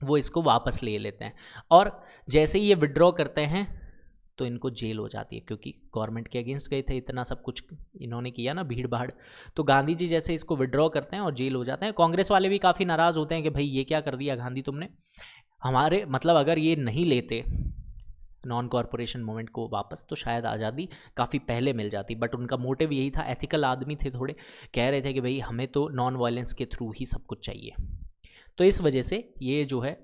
वो इसको वापस ले लेते हैं और जैसे ही ये विड्रॉ करते हैं तो इनको जेल हो जाती है, क्योंकि गवर्नमेंट के अगेंस्ट गए थे, इतना सब कुछ इन्होंने किया ना, भीड़ भाड़। तो गांधी जी जैसे इसको विड्रॉ करते हैं और जेल हो जाते हैं। कांग्रेस वाले भी काफ़ी नाराज़ होते हैं कि भाई ये क्या कर दिया गांधी तुमने, हमारे मतलब अगर ये नहीं लेते नॉन कॉरपोरेशन मूवमेंट को वापस तो शायद आज़ादी काफ़ी पहले मिल जाती। बट उनका मोटिव यही था, एथिकल आदमी थे थोड़े, कह रहे थे कि भाई हमें तो नॉन वायलेंस के थ्रू ही सब कुछ चाहिए। तो इस वजह से ये जो है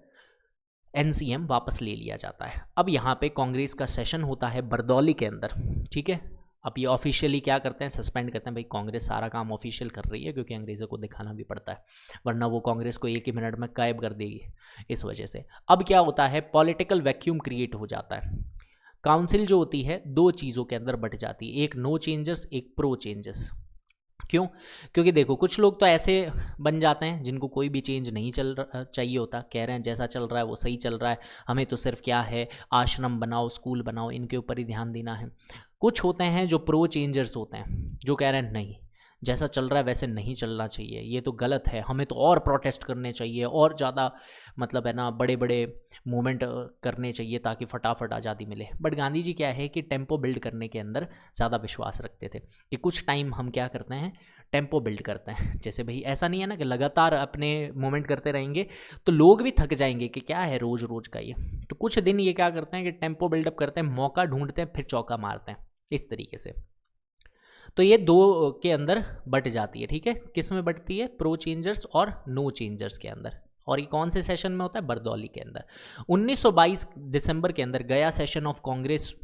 NCM वापस ले लिया जाता है। अब यहाँ पे कांग्रेस का सेशन होता है बरदौली के अंदर, ठीक है। अब ये ऑफिशियली क्या करते हैं, सस्पेंड करते हैं, भाई कांग्रेस सारा काम ऑफिशियल कर रही है, क्योंकि अंग्रेज़ों को दिखाना भी पड़ता है, वरना वो कांग्रेस को एक ही मिनट में गायब कर देगी। इस वजह से अब क्या होता है, पॉलिटिकल वैक्यूम क्रिएट हो जाता है। काउंसिल जो होती है 2 चीज़ों के अंदर बट जाती है, एक नो चेंजर्स, एक प्रो चेंजर्स। क्यों, क्योंकि देखो कुछ लोग तो ऐसे बन जाते हैं जिनको कोई भी चेंज नहीं चाहिए होता, कह रहे हैं जैसा चल रहा है वो सही चल रहा है, हमें तो सिर्फ क्या है आश्रम बनाओ, स्कूल बनाओ, इनके ऊपर ही ध्यान देना है। कुछ होते हैं जो प्रो चेंजर्स होते हैं, जो कह रहे हैं नहीं जैसा चल रहा है वैसे नहीं चलना चाहिए, ये तो गलत है, हमें तो और प्रोटेस्ट करने चाहिए और ज़्यादा मतलब है ना बड़े बड़े मूवमेंट करने चाहिए ताकि फटाफट आज़ादी मिले। बट गांधी जी क्या है कि टेम्पो बिल्ड करने के अंदर ज़्यादा विश्वास रखते थे कि कुछ टाइम हम क्या करते हैं, टेम्पो बिल्ड करते हैं। जैसे भाई ऐसा नहीं है ना कि लगातार अपने मूवमेंट करते रहेंगे तो लोग भी थक जाएंगे कि क्या है रोज़ रोज़ का ये। तो कुछ दिन ये क्या करते हैं कि टेम्पो बिल्डअप करते हैं, मौका ढूंढते हैं, फिर चौका मारते हैं, इस तरीके से। तो ये दो के अंदर बट जाती है, ठीक है। किस में बटती है? प्रो चेंजर्स और नो चेंजर्स के अंदर। और ये कौन से सेशन में होता है? बरदौली के अंदर। 1922 दिसंबर के अंदर गया सेशन ऑफ कांग्रेस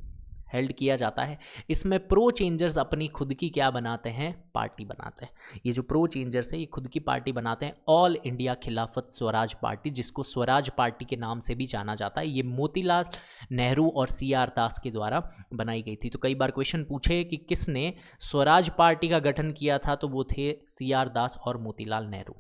हेल्ड किया जाता है। इसमें प्रो चेंजर्स अपनी खुद की क्या बनाते हैं? पार्टी बनाते हैं। ये जो प्रो चेंजर्स है ये खुद की पार्टी बनाते हैं, ऑल इंडिया खिलाफत स्वराज पार्टी, जिसको स्वराज पार्टी के नाम से भी जाना जाता है। ये मोतीलाल नेहरू और CR दास के द्वारा बनाई गई थी। तो कई बार क्वेश्चन पूछे कि किसने स्वराज पार्टी का गठन किया था, तो वो थे CR दास और मोतीलाल नेहरू।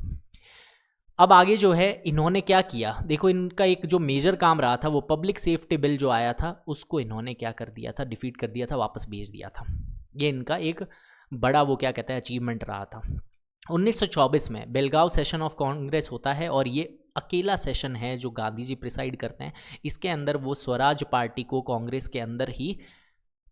अब आगे जो है इन्होंने क्या किया, देखो इनका एक जो मेजर काम रहा था वो पब्लिक सेफ्टी बिल जो आया था उसको इन्होंने क्या कर दिया था? डिफीट कर दिया था, वापस भेज दिया था। ये इनका एक बड़ा वो क्या कहते हैं अचीवमेंट रहा था। 1924 में बेलगांव सेशन ऑफ कांग्रेस होता है और ये अकेला सेशन है जो गांधी जी प्रिसाइड करते हैं। इसके अंदर वो स्वराज पार्टी को कांग्रेस के अंदर ही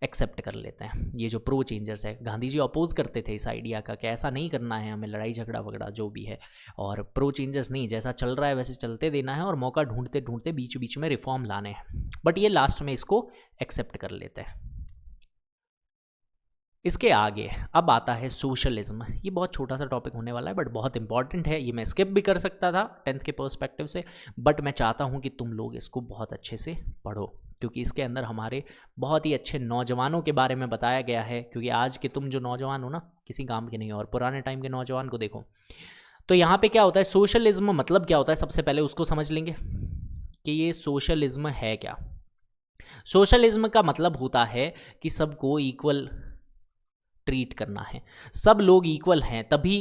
एक्सेप्ट कर लेते हैं। ये जो प्रो चेंजर्स है, गांधी जी अपोज करते थे इस आइडिया का कि ऐसा नहीं करना है, हमें लड़ाई झगड़ा वगड़ा जो भी है, और प्रो चेंजर्स नहीं, जैसा चल रहा है वैसे चलते देना है और मौका ढूंढते ढूंढते बीच बीच में रिफॉर्म लाने हैं। बट ये लास्ट में इसको एक्सेप्ट कर लेते हैं। इसके आगे अब आता है सोशलिज्म। ये बहुत छोटा सा टॉपिक होने वाला है बट बहुत इंपॉर्टेंट है। ये मैं स्किप भी कर सकता था 10th के पर्सपेक्टिव से, बट मैं चाहता हूँ कि तुम लोग इसको बहुत अच्छे से पढ़ो, क्योंकि इसके अंदर हमारे बहुत ही अच्छे नौजवानों के बारे में बताया गया है। क्योंकि आज के तुम जो नौजवान हो ना, किसी काम के नहीं हो, और पुराने टाइम के नौजवान को देखो। तो यहाँ पे क्या होता है, सोशलिज्म मतलब क्या होता है, सबसे पहले उसको समझ लेंगे कि ये सोशलिज्म है क्या। सोशलिज्म का मतलब होता है कि सबको इक्वल ट्रीट करना है, सब लोग इक्वल हैं। तभी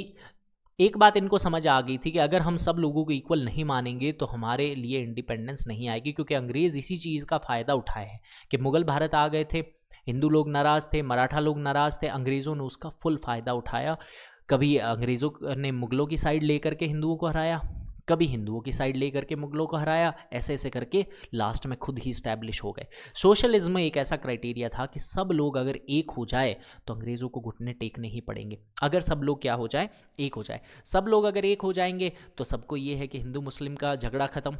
एक बात इनको समझ आ गई थी कि अगर हम सब लोगों को इक्वल नहीं मानेंगे तो हमारे लिए इंडिपेंडेंस नहीं आएगी। क्योंकि अंग्रेज़ इसी चीज़ का फ़ायदा उठाए हैं कि मुग़ल भारत आ गए थे, हिंदू लोग नाराज़ थे, मराठा लोग नाराज़ थे, अंग्रेज़ों ने उसका फुल फ़ायदा उठाया। कभी अंग्रेज़ों ने मुग़लों की साइड लेकर के हिंदुओं को हराया, कभी हिंदुओं की साइड लेकर के मुग़लों को हराया, ऐसे ऐसे करके लास्ट में खुद ही इस्टेब्लिश हो गए। सोशलिज्म एक ऐसा क्राइटेरिया था कि सब लोग अगर एक हो जाए तो अंग्रेज़ों को घुटने टेकने ही पड़ेंगे। अगर सब लोग क्या हो जाए, एक हो जाए। सब लोग अगर एक हो जाएंगे तो सबको ये है कि हिंदू मुस्लिम का झगड़ा ख़त्म,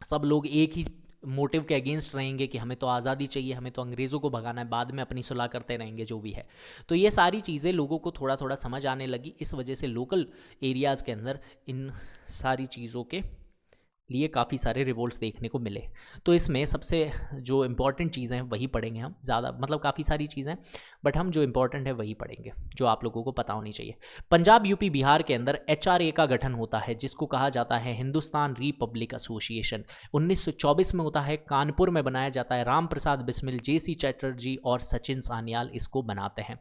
सब लोग एक ही मोटिव के अगेंस्ट रहेंगे कि हमें तो आज़ादी चाहिए, हमें तो अंग्रेज़ों को भगाना है, बाद में अपनी सुलह करते रहेंगे जो भी है। तो ये सारी चीज़ें लोगों को थोड़ा थोड़ा समझ आने लगी। इस वजह से लोकल एरियाज़ के अंदर इन सारी चीज़ों के लिए काफ़ी सारे रिवोल्ट्स देखने को मिले। तो इसमें सबसे जो इम्पॉर्टेंट चीज़ें हैं वही पढ़ेंगे हम, ज़्यादा मतलब काफ़ी सारी चीज़ें, बट हम जो इम्पॉर्टेंट है वही पढ़ेंगे जो आप लोगों को पता होनी चाहिए। पंजाब यूपी बिहार के अंदर HRA का गठन होता है जिसको कहा जाता है हिंदुस्तान रिपब्लिक एसोसिएशन। 1924 में होता है, कानपुर में बनाया जाता है। राम प्रसाद बिस्मिल, JC चैटर्जी और सचिन सान्याल इसको बनाते हैं।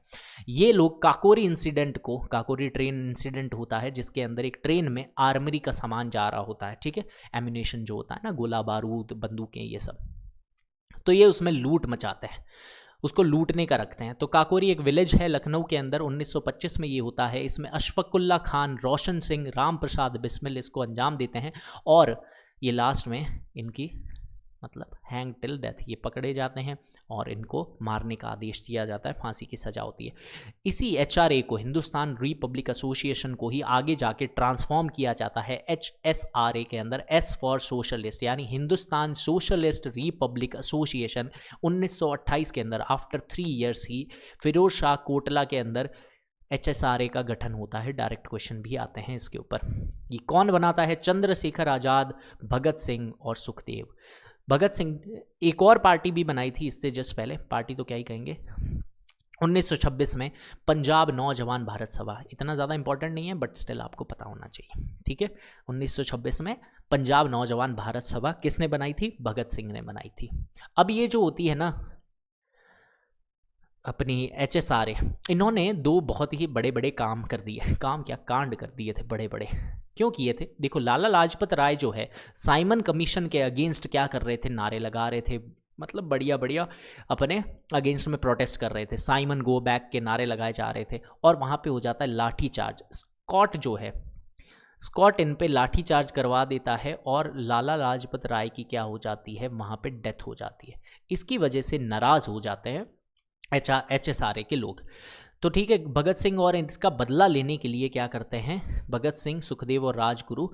ये लोग काकोरी इंसिडेंट को, काकोरी ट्रेन इंसिडेंट होता है जिसके अंदर एक ट्रेन में आर्मरी का सामान जा रहा होता है, ठीक है, एम्यूनेशन जो होता है ना, गोला बारूद बंदूकें ये सब, तो ये उसमें लूट मचाते हैं, उसको लूटने का रखते हैं। तो काकोरी एक विलेज है लखनऊ के अंदर, 1925 में ये होता है। इसमें अशफाकुल्ला खान, रोशन सिंह, राम प्रसाद बिस्मिल इसको अंजाम देते हैं और ये लास्ट में इनकी मतलब हैंग टिल डेथ, ये पकड़े जाते हैं और इनको मारने का आदेश दिया जाता है, फांसी की सज़ा होती है। इसी HRA को, हिंदुस्तान रिपब्लिक एसोसिएशन को ही आगे जाके ट्रांसफॉर्म किया जाता है HSRA के अंदर, S फॉर सोशलिस्ट, यानी हिंदुस्तान सोशलिस्ट रिपब्लिक एसोसिएशन। 1928 के अंदर after 3 years he Firoz Shah Kotla के अंदर HSRA का गठन होता है। डायरेक्ट क्वेश्चन भी आते हैं इसके ऊपर। ये कौन बनाता है? चंद्रशेखर आज़ाद, भगत सिंह और सुखदेव। भगत सिंह एक और पार्टी भी बनाई थी इससे जस्ट पहले, पार्टी तो क्या ही कहेंगे, 1926 में पंजाब नौजवान भारत सभा। इतना ज़्यादा इंपॉर्टेंट नहीं है बट स्टिल आपको पता होना चाहिए, ठीक है। 1926 में पंजाब नौजवान भारत सभा किसने बनाई थी? भगत सिंह ने बनाई थी। अब ये जो होती है ना अपनी HSRA, इन्होंने 2 बहुत ही बड़े बड़े काम कर दिए। काम क्या, कांड कर दिए थे बड़े बड़े। क्यों किए थे? देखो, लाला लाजपत राय जो है साइमन कमीशन के अगेंस्ट क्या कर रहे थे, नारे लगा रहे थे, मतलब बढ़िया बढ़िया अपने अगेंस्ट में प्रोटेस्ट कर रहे थे, साइमन गो बैक के नारे लगाए जा रहे थे। और वहाँ पे हो जाता है लाठी चार्ज। स्कॉट जो है, स्कॉट इन पे लाठी चार्ज करवा देता है और लाला लाजपत राय की क्या हो जाती है, वहाँ पे डेथ हो जाती है। इसकी वजह से नाराज़ हो जाते हैं HSRA के लोग। तो ठीक है, भगत सिंह और इसका बदला लेने के लिए क्या करते हैं, भगत सिंह, सुखदेव और राजगुरु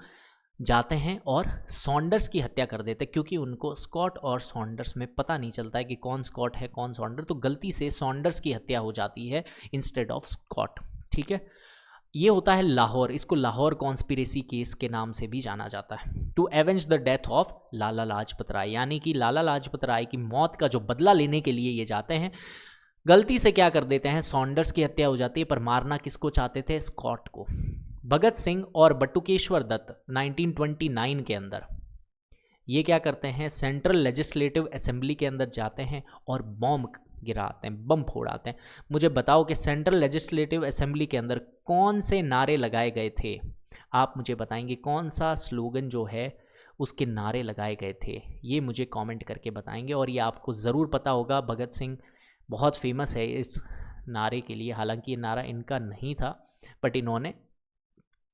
जाते हैं और सॉन्डर्स की हत्या कर देते हैं, क्योंकि उनको स्कॉट और सॉन्डर्स में पता नहीं चलता है कि कौन स्कॉट है कौन सॉन्डर, तो गलती से सॉन्डर्स की हत्या हो जाती है इंस्टेड ऑफ स्कॉट। ठीक है, ये होता है लाहौर, इसको लाहौर कॉन्स्पिरेसी केस के नाम से भी जाना जाता है। To avenge the death of Lala Lajpat Rai, यानी कि लाला लाजपत राय की मौत का जो बदला लेने के लिए ये जाते हैं। गलती से क्या कर देते हैं, सॉन्डर्स की हत्या हो जाती है, पर मारना किसको चाहते थे, स्कॉट को। भगत सिंह और बटुकेश्वर दत्त 1929 के अंदर ये क्या करते हैं, सेंट्रल लेजिस्लेटिव असेंबली के अंदर जाते हैं और बॉम्ब गिराते हैं, बम फोड़ाते हैं। मुझे बताओ कि सेंट्रल लेजिस्लेटिव असेंबली के अंदर कौन से नारे लगाए गए थे, आप मुझे बताएंगे कौन सा स्लोगन जो है उसके नारे लगाए गए थे, ये मुझे कमेंट करके बताएंगे। और ये आपको ज़रूर पता होगा, भगत सिंह बहुत फेमस है इस नारे के लिए, हालांकि ये नारा इनका नहीं था बट इन्होंने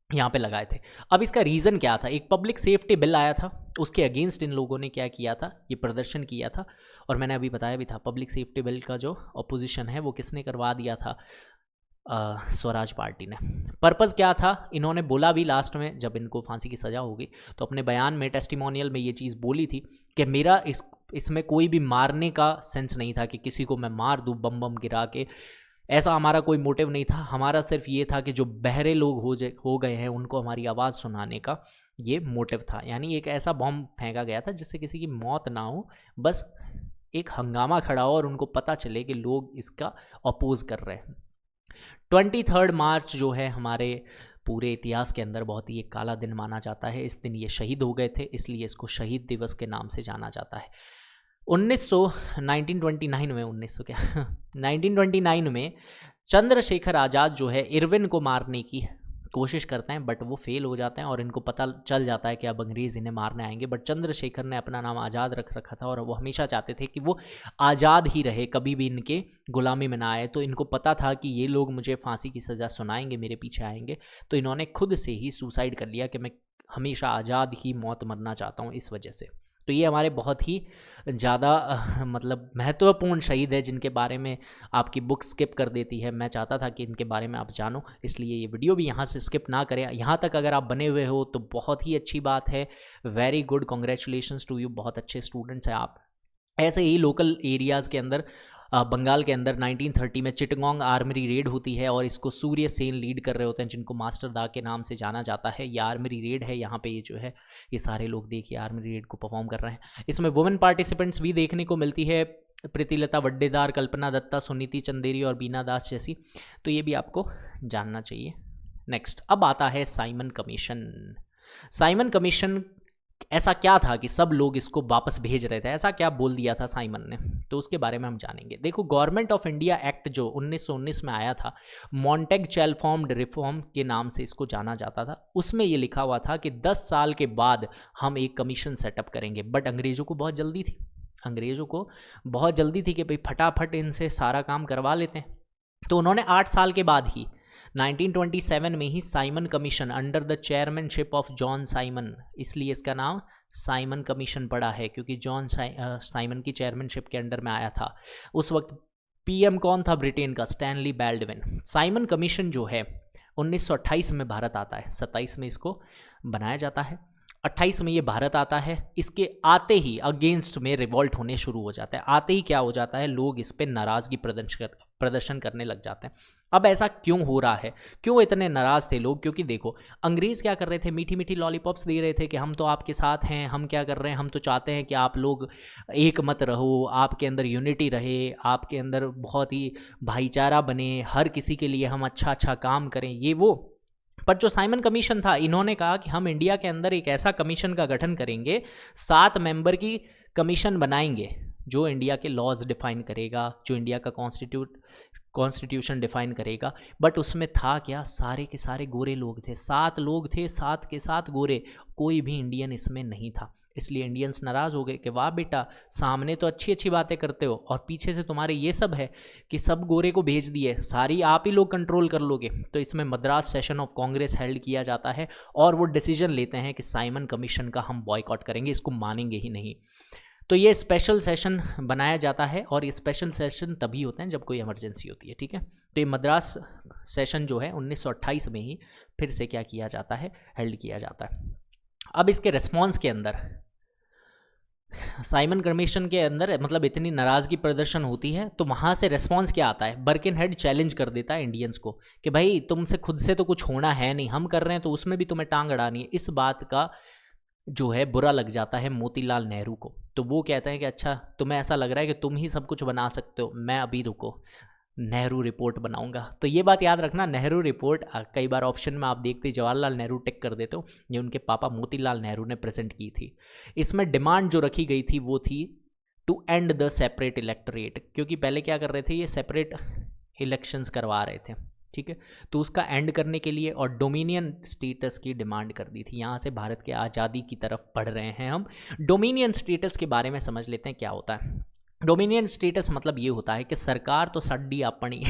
यहाँ पे लगाए थे। अब इसका रीज़न क्या था, एक पब्लिक सेफ्टी बिल आया था, उसके अगेंस्ट इन लोगों ने क्या किया था, ये प्रदर्शन किया था। और मैंने अभी बताया भी था, पब्लिक सेफ्टी बिल का जो अपोजिशन है वो किसने करवा दिया था, स्वराज पार्टी ने। पर्पज़ क्या था, इन्होंने बोला भी लास्ट में जब इनको फांसी की सज़ा होगी तो अपने बयान में, टेस्टिमोनियल में ये चीज़ बोली थी कि मेरा इसमें कोई भी मारने का सेंस नहीं था कि किसी को मैं मार दूँ बम बम गिरा के, ऐसा हमारा कोई मोटिव नहीं था। हमारा सिर्फ ये था कि जो बहरे लोग हो गए हैं उनको हमारी आवाज़ सुनाने का ये मोटिव था। यानी एक ऐसा बॉम्ब फेंका गया था जिससे किसी की मौत ना हो, बस एक हंगामा खड़ा हो और उनको पता चले कि लोग इसका अपोज कर रहे हैं। 23 मार्च जो है हमारे पूरे इतिहास के अंदर बहुत ही एक काला दिन माना जाता है। इस दिन ये शहीद हो गए थे, इसलिए इसको शहीद दिवस के नाम से जाना जाता है। 1929 में चंद्रशेखर आज़ाद जो है इरविन को मारने की कोशिश करते हैं, बट वो फेल हो जाते हैं और इनको पता चल जाता है कि अब अंग्रेज़ इन्हें मारने आएंगे। बट चंद्रशेखर ने अपना नाम आज़ाद रख रखा था और वो हमेशा चाहते थे कि वो आज़ाद ही रहे, कभी भी इनके गुलामी में ना आए। तो इनको पता था कि ये लोग मुझे फांसी की सज़ा सुनाएंगे, मेरे पीछे आएंगे, तो इन्होंने खुद से ही सुसाइड कर लिया कि मैं हमेशा आज़ाद ही मौत मरना चाहता हूँ, इस वजह से। तो ये हमारे बहुत ही ज़्यादा मतलब महत्वपूर्ण शहीद है जिनके बारे में आपकी बुक स्किप कर देती है। मैं चाहता था कि इनके बारे में आप जानो, इसलिए ये वीडियो भी यहाँ से स्किप ना करें। यहाँ तक अगर आप बने हुए हो तो बहुत ही अच्छी बात है, very good, congratulations to you, बहुत अच्छे स्टूडेंट्स हैं आप। ऐसे ही लोकल एरियाज़ के अंदर बंगाल के अंदर 1930 में चिटगोंग आर्मरी रेड होती है और इसको सूर्य सेन लीड कर रहे होते हैं, जिनको मास्टर दा के नाम से जाना जाता है। ये आर्मरी रेड है, यहाँ पे ये जो है ये सारे लोग देखिए आर्मरी रेड को परफॉर्म कर रहे हैं। इसमें वुमेन पार्टिसिपेंट्स भी देखने को मिलती है, प्रीतिलता वड्डेदार, कल्पना दत्ता, सुनीति चंदेरी और बीना दास जैसी, तो ये भी आपको जानना चाहिए। नेक्स्ट, अब आता है साइमन कमीशन। साइमन कमीशन ऐसा क्या था कि सब लोग इसको वापस भेज रहे थे, ऐसा क्या बोल दिया था साइमन ने, तो उसके बारे में हम जानेंगे। देखो, गवर्नमेंट ऑफ इंडिया एक्ट जो 1919 में आया था, मॉन्टेग-चेलफॉर्म्ड रिफॉर्म के नाम से इसको जाना जाता था, उसमें ये लिखा हुआ था कि 10 साल के बाद हम एक कमीशन सेटअप करेंगे। बट अंग्रेज़ों को बहुत जल्दी थी, अंग्रेज़ों को बहुत जल्दी थी कि भाई फटाफट इनसे सारा काम करवा लेते हैं। तो उन्होंने 8 साल के बाद ही 1927 में ही Simon commission under the chairmanship of John Simon, इसलिए इसका नाम साइमन कमीशन पड़ा है क्योंकि जॉन साइमन की चेयरमैनशिप के अंडर में आया था। उस वक्त पीएम कौन था ब्रिटेन का, स्टैनली बैल्डविन। साइमन कमीशन जो है 1928 में भारत आता है, 27 में इसको बनाया जाता है, 28 में ये भारत आता है। इसके आते ही अगेंस्ट में रिवॉल्ट होने शुरू हो जाता है। आते ही क्या हो जाता है, लोग इस पर नाराज़गी प्रदर्शन करने लग जाते हैं। अब ऐसा क्यों हो रहा है, क्यों इतने नाराज़ थे लोग? क्योंकि देखो, अंग्रेज़ क्या कर रहे थे, मीठी मीठी लॉलीपॉप्स दे रहे थे कि हम तो आपके साथ हैं, हम क्या कर रहे हैं, हम तो चाहते हैं कि आप लोग एक मत रहो, आपके अंदर यूनिटी रहे, आपके अंदर बहुत ही भाईचारा बने, हर किसी के लिए हम अच्छा अच्छा काम करें, ये वो। पर जो साइमन कमीशन था, इन्होंने कहा कि हम इंडिया के अंदर एक ऐसा कमीशन का गठन करेंगे, 7 मेंबर की कमीशन बनाएंगे जो इंडिया के लॉज डिफाइन करेगा, जो इंडिया का कॉन्स्टिट्यूशन डिफाइन करेगा। बट उसमें था क्या, सारे के सारे गोरे लोग थे, 7 लोग थे, 7 के 7 गोरे, कोई भी इंडियन इसमें नहीं था। इसलिए इंडियंस नाराज़ हो गए कि वाह बेटा, सामने तो अच्छी अच्छी बातें करते हो और पीछे से तुम्हारे ये सब है कि सब गोरे को भेज दिए, सारी आप ही लोग कंट्रोल कर लोगे। तो इसमें Madras session of Congress held किया जाता है और वो डिसीजन लेते हैं कि साइमन कमीशन का हम बॉयकॉट करेंगे, इसको मानेंगे ही नहीं। तो ये स्पेशल सेशन बनाया जाता है और ये स्पेशल सेशन तभी होते हैं जब कोई इमरजेंसी होती है, ठीक है। तो ये मद्रास सेशन जो है 1928 में ही फिर से क्या किया जाता है, हेल्ड किया जाता है। अब इसके रिस्पॉन्स के अंदर साइमन कमीशन के अंदर मतलब इतनी नाराज़गी प्रदर्शन होती है तो वहाँ से रिस्पॉन्स क्या आता है, बर्किनहेड चैलेंज कर देता है इंडियंस को कि भाई तुमसे खुद से तो कुछ होना है नहीं, हम कर रहे हैं तो उसमें भी तुम्हें टांग अड़ानी है। इस बात का जो है बुरा लग जाता है मोतीलाल नेहरू को, तो वो कहते हैं कि अच्छा तुम्हें ऐसा लग रहा है कि तुम ही सब कुछ बना सकते हो, मैं अभी रुको, नेहरू रिपोर्ट बनाऊंगा। तो ये बात याद रखना, नेहरू रिपोर्ट कई बार ऑप्शन में आप देखते जवाहरलाल नेहरू टिक कर देते हो, ये उनके पापा मोतीलाल नेहरू ने प्रेजेंट की थी। इसमें डिमांड जो रखी गई थी वो थी to end the separate electorate, क्योंकि पहले क्या कर रहे थे, ये सेपरेट इलेक्शंस करवा रहे थे, ठीक है, तो उसका एंड करने के लिए और डोमिनियन स्टेटस की डिमांड कर दी थी। यहाँ से भारत के आज़ादी की तरफ बढ़ रहे हैं हम। डोमिनियन स्टेटस के बारे में समझ लेते हैं क्या होता है। डोमिनियन स्टेटस मतलब ये होता है कि सरकार तो सड्डी अपनी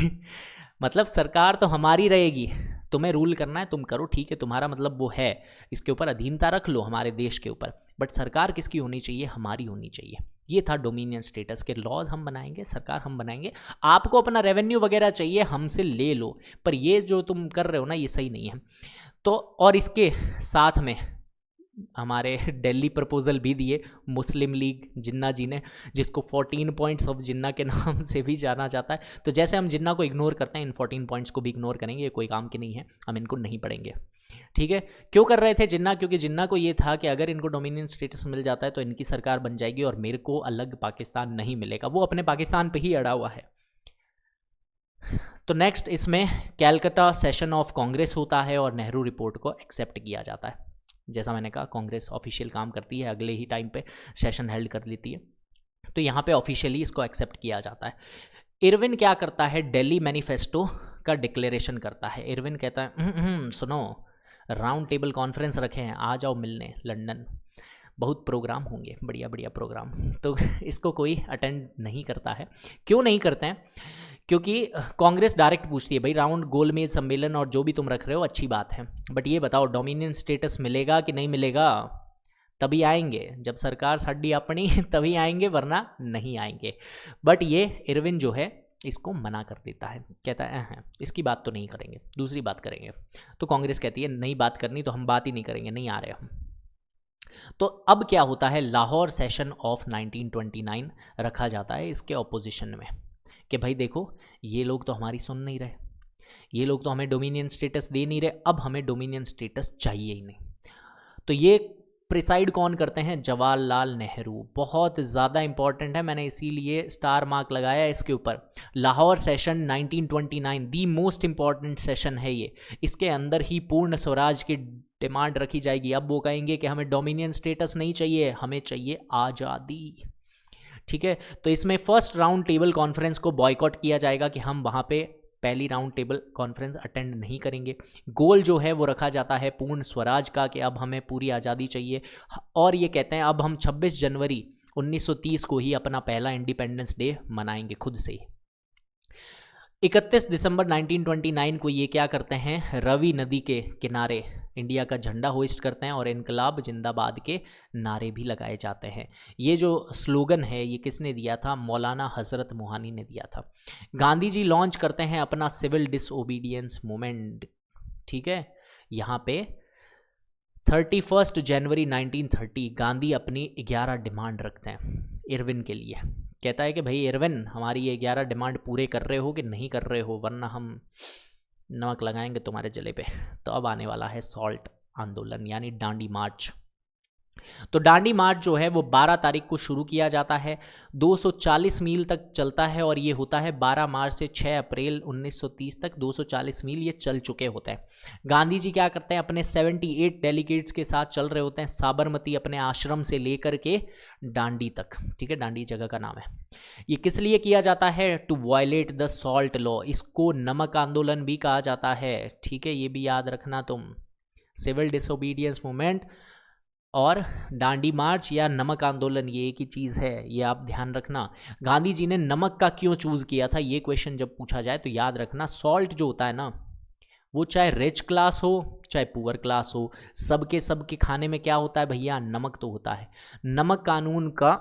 मतलब सरकार तो हमारी रहेगी, तुम्हें रूल करना है तुम करो, ठीक है, तुम्हारा मतलब वो है, इसके ऊपर अधीनता रख लो हमारे देश के ऊपर, बट सरकार किसकी होनी चाहिए, हमारी होनी चाहिए। ये था डोमिनियन स्टेटस के लॉज हम बनाएंगे, सरकार हम बनाएंगे, आपको अपना रेवेन्यू वगैरह चाहिए हमसे ले लो, पर ये जो तुम कर रहे हो ना ये सही नहीं है। तो और इसके साथ में हमारे दिल्ली प्रपोजल भी दिए मुस्लिम लीग जिन्ना जी ने, जिसको 14 पॉइंट्स ऑफ जिन्ना के नाम से भी जाना जाता है। तो जैसे हम जिन्ना को इग्नोर करते हैं, इन 14 पॉइंट्स को भी इग्नोर करेंगे, ये कोई काम के नहीं है, हम इनको नहीं पढ़ेंगे, ठीक है। क्यों कर रहे थे जिन्ना, क्योंकि जिन्ना को ये था कि अगर इनको डोमिनियन स्टेटस मिल जाता है तो इनकी सरकार बन जाएगी और मेरे को अलग पाकिस्तान नहीं मिलेगा, वो अपने पाकिस्तान पे ही अड़ा हुआ है। तो नेक्स्ट इसमें कैलकाटा सेशन ऑफ कांग्रेस होता है और नेहरू रिपोर्ट को एक्सेप्ट किया जाता है। जैसा मैंने कहा कांग्रेस ऑफिशियल काम करती है, अगले ही टाइम पे सेशन हेल्ड कर लेती है, तो यहाँ पे ऑफिशियली इसको एक्सेप्ट किया जाता है। इरविन क्या करता है, दिल्ली मैनिफेस्टो का डिक्लेरेशन करता है। इरविन कहता है सुनो, राउंड टेबल कॉन्फ्रेंस रखे हैं, आ जाओ मिलने लंदन, बहुत प्रोग्राम होंगे, बढ़िया बढ़िया प्रोग्राम। तो इसको कोई अटेंड नहीं करता है। क्यों नहीं करते हैं, क्योंकि कांग्रेस डायरेक्ट पूछती है भाई राउंड गोलमेज सम्मेलन और जो भी तुम रख रहे हो अच्छी बात है, बट ये बताओ डोमिनियन स्टेटस मिलेगा कि नहीं मिलेगा, तभी आएंगे जब सरकार साडी अपनी तभी आएंगे, वरना नहीं आएंगे। बट ये इरविन जो है इसको मना कर देता है, कहता है इसकी बात तो नहीं करेंगे, दूसरी बात करेंगे। तो कांग्रेस कहती है नहीं बात करनी तो हम बात ही नहीं करेंगे, नहीं आ रहे हम। तो अब क्या होता है, लाहौर सेशन ऑफ 1929 रखा जाता है इसके ऑपोजिशन में कि भाई देखो ये लोग तो हमारी सुन नहीं रहे, ये लोग तो हमें डोमिनियन स्टेटस दे नहीं रहे, अब हमें डोमिनियन स्टेटस चाहिए ही नहीं। तो ये प्रिसाइड कौन करते हैं, जवाहरलाल नेहरू। बहुत ज़्यादा इंपॉर्टेंट है, मैंने इसीलिए स्टार मार्क लगाया इसके ऊपर। Lahore session 1929 the most important session है ये, इसके अंदर ही पूर्ण स्वराज की डिमांड रखी जाएगी। अब वो कहेंगे कि हमें डोमिनियन स्टेटस नहीं चाहिए, हमें चाहिए आज़ादी, ठीक है। तो इसमें फर्स्ट राउंड टेबल कॉन्फ्रेंस को बॉयकॉट किया जाएगा कि हम वहाँ पे पहली राउंड टेबल कॉन्फ्रेंस अटेंड नहीं करेंगे। गोल जो है वो रखा जाता है पूर्ण स्वराज का, कि अब हमें पूरी आज़ादी चाहिए। और ये कहते हैं अब हम 26 जनवरी 1930 को ही अपना पहला इंडिपेंडेंस डे मनाएंगे खुद से ही। 31 दिसंबर 1929 को ये क्या करते हैं, रवि नदी के किनारे इंडिया का झंडा होइस्ट करते हैं और इनकलाब जिंदाबाद के नारे भी लगाए जाते हैं। ये जो स्लोगन है ये किसने दिया था, मौलाना हजरत मोहानी ने दिया था। गांधी जी लॉन्च करते हैं अपना सिविल डिसओबीडियंस मूवमेंट, ठीक है। यहाँ पे 31 जनवरी 1930 गांधी अपनी 11 डिमांड रखते हैं इरविन के लिए। कहता है कि भाई इरविन हमारी ये 11 डिमांड पूरे कर रहे हो कि नहीं कर रहे हो, वरना हम नमक लगाएंगे तुम्हारे जले पे। तो अब आने वाला है सॉल्ट आंदोलन यानी डांडी मार्च। तो डांडी मार्च जो है वो 12 तारीख को शुरू किया जाता है, 240 मील तक चलता है और ये होता है 12 मार्च से 6 अप्रैल 1930 तक 240 मील ये चल चुके होते हैं। गांधी जी क्या करते हैं, अपने 78 डेलीगेट्स के साथ चल रहे होते हैं साबरमती अपने आश्रम से लेकर के डांडी तक, ठीक है, डांडी जगह का नाम है। ये किस लिए किया जाता है, to violate the salt law, इसको नमक आंदोलन भी कहा जाता है, ठीक है, ये भी याद रखना तुम। सिविल डिसोबीडियंस मूवमेंट और डांडी मार्च या नमक आंदोलन ये एक ही चीज़ है, ये आप ध्यान रखना। गांधी जी ने नमक का क्यों चूज़ किया था, ये क्वेश्चन जब पूछा जाए तो याद रखना सॉल्ट जो होता है ना, वो चाहे रिच क्लास हो चाहे पुअर क्लास हो, सबके खाने में क्या होता है भैया, नमक तो होता है। नमक कानून का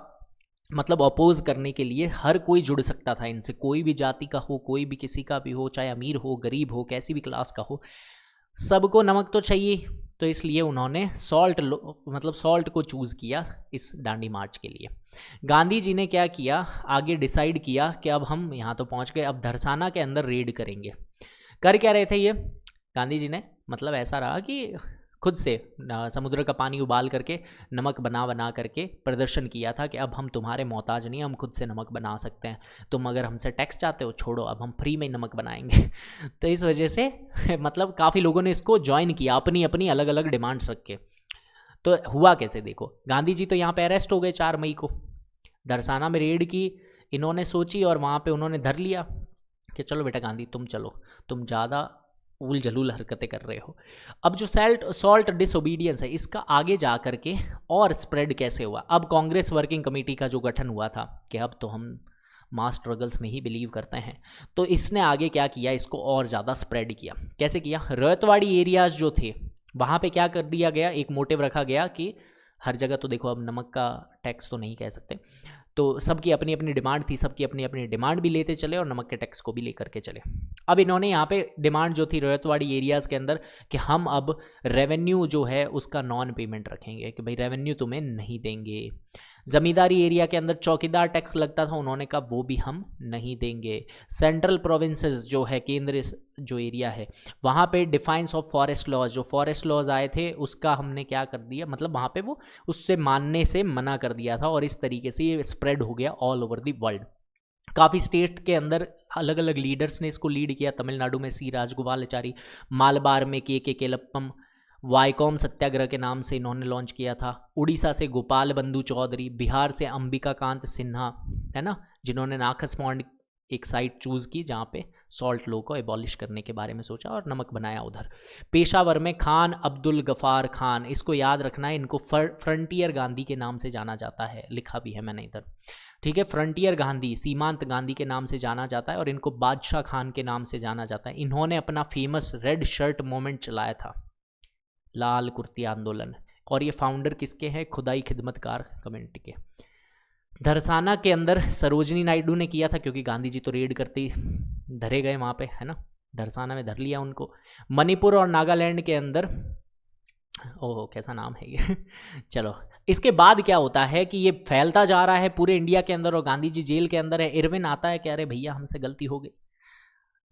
मतलब अपोज करने के लिए हर कोई जुड़ सकता था इनसे, कोई भी जाति का हो, कोई भी किसी का भी हो, चाहे अमीर हो गरीब हो कैसी भी क्लास का हो, सबको नमक तो चाहिए। तो इसलिए उन्होंने सॉल्ट को चूज़ किया इस दांडी मार्च के लिए। गांधी जी ने क्या किया, आगे डिसाइड किया कि अब हम यहाँ तो पहुँच गए, अब धरसाना के अंदर रेड करेंगे। कर क्या रहे थे ये गांधी जी ने, मतलब ऐसा रहा कि खुद से समुद्र का पानी उबाल करके नमक बना करके प्रदर्शन किया था कि अब हम तुम्हारे मोहताज नहीं, हम खुद से नमक बना सकते हैं, तुम अगर हमसे टैक्स चाहते हो छोड़ो, अब हम फ्री में नमक बनाएंगे। तो इस वजह से मतलब काफ़ी लोगों ने इसको ज्वाइन किया, अपनी अपनी अलग अलग डिमांड्स रख के। तो हुआ कैसे देखो, गांधी जी तो यहाँ पे अरेस्ट हो गए 4 मई को, धरसाना में रेड की इन्होंने सोची और वहाँ पे उन्होंने धर लिया कि चलो बेटा गांधी तुम चलो, तुम ज़्यादा उल जलूल हरकतें कर रहे हो। अब जो सॉल्ट डिसोबीडियंस है इसका आगे जा कर के और स्प्रेड कैसे हुआ, अब कांग्रेस वर्किंग कमेटी का जो गठन हुआ था कि अब तो हम मास स्ट्रगल्स में ही बिलीव करते हैं, तो इसने आगे क्या किया, इसको और ज़्यादा स्प्रेड किया। कैसे किया, रयतवाड़ी एरियाज़ जो थे वहाँ पे क्या कर दिया गया, एक मोटिव रखा गया कि हर जगह तो देखो अब नमक का टैक्स तो नहीं कह सकते, तो सबकी अपनी अपनी डिमांड थी, सबकी अपनी अपनी डिमांड भी लेते चले और नमक के टैक्स को भी लेकर के चले। अब इन्होंने यहाँ पे डिमांड जो थी रयतवाड़ी एरियाज़ के अंदर कि हम अब रेवेन्यू जो है उसका नॉन पेमेंट रखेंगे, कि भाई रेवेन्यू तुम्हें नहीं देंगे। ज़मींदारी एरिया के अंदर चौकीदार टैक्स लगता था, उन्होंने कहा वो भी हम नहीं देंगे। सेंट्रल प्रोविंसेस जो है, केंद्र जो एरिया है, वहाँ पे डिफाइंस ऑफ फॉरेस्ट लॉज, जो फॉरेस्ट लॉज आए थे उसका हमने क्या कर दिया, मतलब वहाँ पे वो उससे मानने से मना कर दिया था, और इस तरीके से ये स्प्रेड हो गया ऑल ओवर दी वर्ल्ड। काफ़ी स्टेट के अंदर अलग अलग लीडर्स ने इसको लीड किया। तमिलनाडु में सी राजगोपालाचारी, मालबार में के केलप्पम, वाईकॉम सत्याग्रह के नाम से इन्होंने लॉन्च किया था। उड़ीसा से गोपाल बंधु चौधरी, बिहार से अंबिका कांत सिन्हा, है ना, जिन्होंने नाखस पॉन्ड एक साइट चूज़ की जहाँ पे सॉल्ट लॉ को एबॉलिश करने के बारे में सोचा और नमक बनाया उधर। पेशावर में खान अब्दुल गफ़ार खान, इसको याद रखना है, इनको फ्रंटियर गांधी के नाम से जाना जाता है, लिखा भी है मैंने इधर, ठीक है। फ्रंटियर गांधी, सीमांत गांधी के नाम से जाना जाता है, और इनको बादशाह खान के नाम से जाना जाता है। इन्होंने अपना फेमस रेड शर्ट मूवमेंट चलाया था, लाल कुर्ती आंदोलन, और ये फाउंडर किसके हैं, खुदाई खिदमतकार कम्युनिटी के। धरसाना के अंदर सरोजनी नायडू ने किया था, क्योंकि गांधी जी तो रेड करते ही धरे गए वहाँ पे, है ना, धरसाना में धर लिया उनको। मणिपुर और नागालैंड के अंदर, ओह कैसा नाम है ये चलो, इसके बाद क्या होता है कि ये फैलता जा रहा है पूरे इंडिया के अंदर, और गांधी जी जेल के अंदर है। इरविन आता है कि अरे भैया हमसे गलती हो गई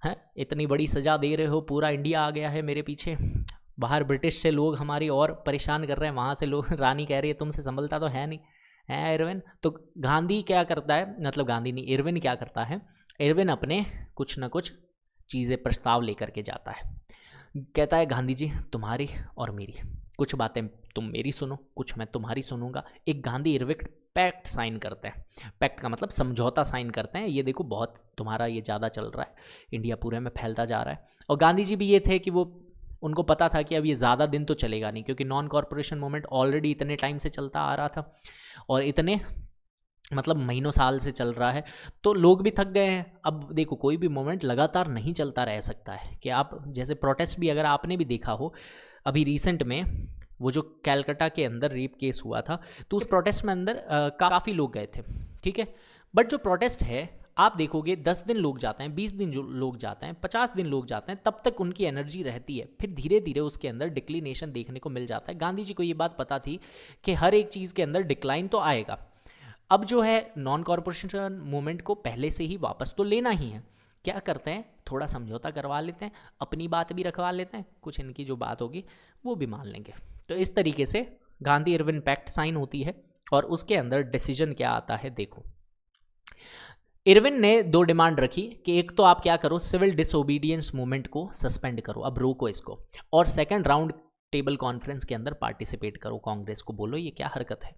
है, इतनी बड़ी सज़ा दे रहे हो, पूरा इंडिया आ गया है मेरे पीछे, बाहर ब्रिटिश से लोग हमारी और परेशान कर रहे हैं, वहाँ से लोग रानी कह रही है तुमसे संभलता तो है नहीं है इरविन। तो गांधी क्या करता है, मतलब गांधी नहीं, इरविन क्या करता है, इरविन अपने कुछ ना कुछ चीज़ें प्रस्ताव लेकर के जाता है। कहता है गांधी जी तुम्हारी और मेरी कुछ बातें तुम मेरी सुनो, कुछ मैं तुम्हारी सुनूंगा। एक गांधी इरविन पैक्ट साइन करते हैं, पैक्ट का मतलब समझौता साइन करते हैं, ये देखो बहुत तुम्हारा ये ज़्यादा चल रहा है, इंडिया पूरे में फैलता जा रहा है। और गांधी जी भी ये थे कि वो, उनको पता था कि अब ये ज़्यादा दिन तो चलेगा नहीं, क्योंकि नॉन कॉरपोरेशन मूवमेंट ऑलरेडी इतने टाइम से चलता आ रहा था, और इतने मतलब महीनों साल से चल रहा है, तो लोग भी थक गए हैं। अब देखो कोई भी मोमेंट लगातार नहीं चलता रह सकता है, कि आप जैसे प्रोटेस्ट भी अगर आपने भी देखा हो, अभी रिसेंट में वो जो कैलकाटा के अंदर रेप केस हुआ था, तो उस प्रोटेस्ट में अंदर काफ़ी लोग गए थे, ठीक है। बट जो प्रोटेस्ट है आप देखोगे 10 दिन लोग जाते हैं, 20 दिन जो लोग जाते हैं, 50 दिन लोग जाते हैं, तब तक उनकी एनर्जी रहती है, फिर धीरे धीरे उसके अंदर डिक्लिनेशन देखने को मिल जाता है। गांधी जी को ये बात पता थी कि हर एक चीज़ के अंदर डिक्लाइन तो आएगा। अब जो है नॉन कॉरपोरेशन मूवमेंट को पहले से ही वापस तो लेना ही है, क्या करते हैं थोड़ा समझौता करवा लेते हैं, अपनी बात भी रखवा लेते हैं, कुछ इनकी जो बात होगी वो भी मान लेंगे। तो इस तरीके से गांधी इरविन पैक्ट साइन होती है, और उसके अंदर डिसीजन क्या आता है देखो। इरविन ने 2 डिमांड रखी कि एक तो आप क्या करो, सिविल डिसोबीडियंस मूवमेंट को सस्पेंड करो, अब रोको इसको, और सेकंड राउंड टेबल कॉन्फ्रेंस के अंदर पार्टिसिपेट करो, कांग्रेस को बोलो ये क्या हरकत है।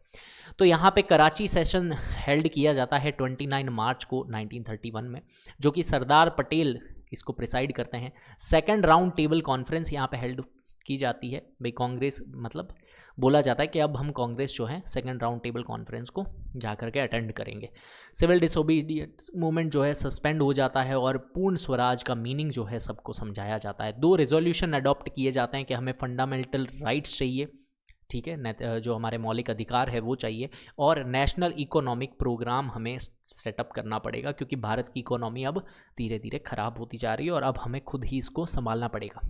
तो यहाँ पे कराची सेशन हेल्ड किया जाता है 29 मार्च को 1931 में, जो कि सरदार पटेल इसको प्रिसाइड करते हैं। सेकंड राउंड टेबल कॉन्फ्रेंस यहाँ पे हेल्ड की जाती है, भाई कांग्रेस मतलब बोला जाता है कि अब हम कांग्रेस जो है सेकंड राउंड टेबल कॉन्फ्रेंस को जाकर के अटेंड करेंगे। सिविल डिसोबीडियंस मूवमेंट जो है सस्पेंड हो जाता है, और पूर्ण स्वराज का मीनिंग जो है सबको समझाया जाता है। 2 रेजोल्यूशन अडॉप्ट किए जाते हैं कि हमें फंडामेंटल राइट्स चाहिए, ठीक है, जो हमारे मौलिक अधिकार है वो चाहिए, और नेशनल इकोनॉमिक प्रोग्राम हमें सेटअप करना पड़ेगा, क्योंकि भारत की इकोनॉमी अब धीरे धीरे ख़राब होती जा रही है और अब हमें खुद ही इसको संभालना पड़ेगा।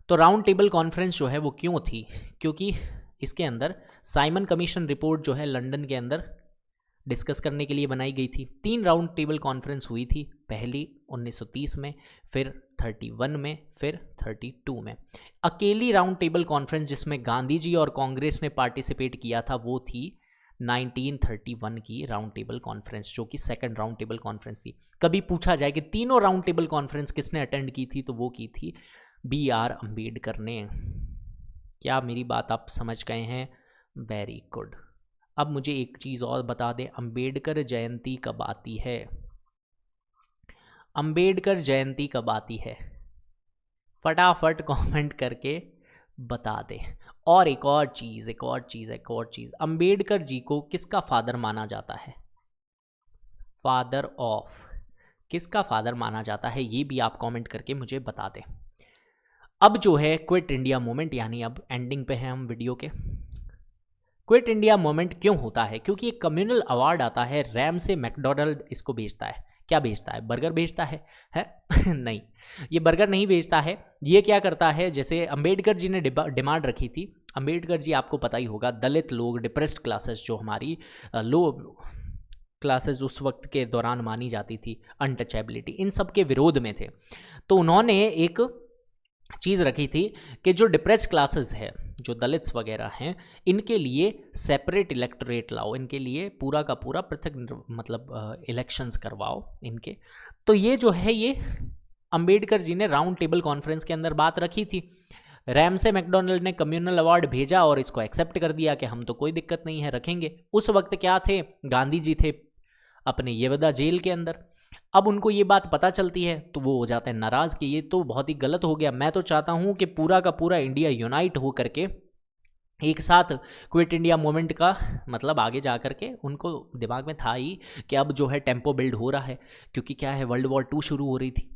तो राउंड टेबल कॉन्फ्रेंस जो है वो क्यों थी, क्योंकि इसके अंदर साइमन कमीशन रिपोर्ट जो है लंदन के अंदर डिस्कस करने के लिए बनाई गई थी। 3 राउंड टेबल कॉन्फ्रेंस हुई थी, पहली 1930 में, फिर 31 में, फिर 32 में। अकेली राउंड टेबल कॉन्फ्रेंस जिसमें गांधी जी और कांग्रेस ने पार्टिसिपेट किया था वो थी 1931 की राउंड टेबल कॉन्फ्रेंस, जो कि सेकंड राउंड टेबल कॉन्फ्रेंस थी। कभी पूछा जाए कि तीनों राउंड टेबल कॉन्फ्रेंस किसने अटेंड की थी, तो वो की थी BR अम्बेडकर ने। क्या मेरी बात आप समझ गए हैं? Very good. अब मुझे एक चीज़ और बता दें, अम्बेडकर जयंती कब आती है? अम्बेडकर जयंती कब आती है? फटाफट कमेंट करके बता दें। और एक और चीज़ अम्बेडकर जी को किसका फादर माना जाता है? फादर ऑफ, किसका फादर माना जाता है, ये भी आप कमेंट करके मुझे बता दें। अब जो है क्विट इंडिया मूवमेंट, यानी अब एंडिंग पे हैं हम वीडियो के। क्विट इंडिया मूवमेंट क्यों होता है? क्योंकि एक कम्युनल अवार्ड आता है, रैम से मैकडोनल्ड इसको बेचता है। क्या बेचता है? बर्गर बेचता है नहीं, ये बर्गर नहीं बेचता है। ये क्या करता है, जैसे अंबेडकर जी ने डिमांड रखी थी। अंबेडकर जी आपको पता ही होगा, दलित लोग, डिप्रेस्ड क्लासेस, जो हमारी लो क्लासेस उस वक्त के दौरान मानी जाती थी, अनटचेबिलिटी, इन सब के विरोध में थे। तो उन्होंने एक चीज़ रखी थी कि जो डिप्रेस क्लासेस है, जो दलित्स वगैरह हैं, इनके लिए सेपरेट इलेक्टोरेट लाओ, इनके लिए पूरा का पूरा पृथक मतलब इलेक्शंस करवाओ इनके। तो ये जो है, ये अंबेडकर जी ने राउंड टेबल कॉन्फ्रेंस के अंदर बात रखी थी। रैम से मैकडोनल्ड ने कम्युनल अवार्ड भेजा और इसको एक्सेप्ट कर दिया कि हम तो कोई दिक्कत नहीं है, रखेंगे। उस वक्त क्या थे, गांधी जी थे अपने येवदा जेल के अंदर। अब उनको ये बात पता चलती है तो वो हो जाते हैं नाराज़ कि ये तो बहुत ही गलत हो गया। मैं तो चाहता हूँ कि पूरा का पूरा इंडिया यूनाइट हो करके एक साथ क्विट इंडिया मूवमेंट का मतलब आगे जा कर के, उनको दिमाग में था ही कि अब जो है टेम्पो बिल्ड हो रहा है, क्योंकि क्या है, वर्ल्ड वॉर 2 शुरू हो रही थी।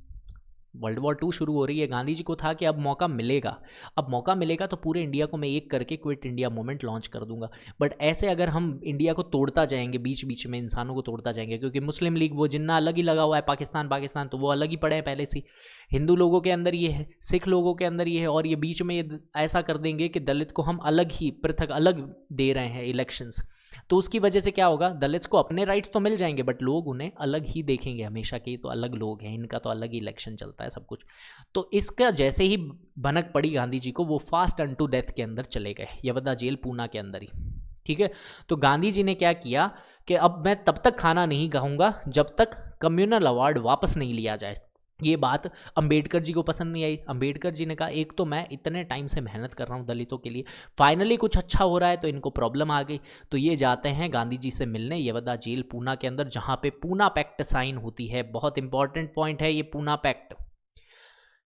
वर्ल्ड वॉर 2 शुरू हो रही है। गांधी जी को था कि अब मौका मिलेगा, अब मौका मिलेगा तो पूरे इंडिया को मैं एक करके क्विट इंडिया मूवमेंट लॉन्च कर दूंगा। बट ऐसे अगर हम इंडिया को तोड़ता जाएंगे, बीच बीच में इंसानों को तोड़ता जाएंगे, क्योंकि मुस्लिम लीग वो जिन्ना अलग ही लगा हुआ है, पाकिस्तान पाकिस्तान तो वो अलग ही पड़े हैं पहले से। हिंदू लोगों के अंदर ये है, सिख लोगों के अंदर ये है, और ये बीच में ये ऐसा कर देंगे कि दलित को हम अलग ही पृथक अलग दे रहे हैं इलेक्शंस। तो उसकी वजह से क्या होगा, दलित्स को अपने राइट्स तो मिल जाएंगे बट लोग उन्हें अलग ही देखेंगे हमेशा के, तो अलग लोग हैं, इनका तो अलग ही इलेक्शन चलता है सब कुछ। तो इसका जैसे ही भनक पड़ी गांधी जी को, वो फास्ट अनटू डेथ के अंदर चले गए, येवदा जेल पूना के अंदर ही। ठीक है, तो गांधी जी ने क्या किया कि अब मैं तब तक खाना नहीं खाऊंगा जब तक कम्युनल अवार्ड वापस नहीं लिया जाए। ये बात अंबेडकर जी को पसंद नहीं आई। अंबेडकर जी ने कहा, एक तो मैं इतने टाइम से मेहनत कर रहा हूँ दलितों के लिए, फाइनली कुछ अच्छा हो रहा है, तो इनको प्रॉब्लम आ गई। तो ये जाते हैं गांधी जी से मिलने येवदा जेल पूना के अंदर, जहाँ पे पूना पैक्ट साइन होती है। बहुत इंपॉर्टेंट पॉइंट है ये पूना पैक्ट।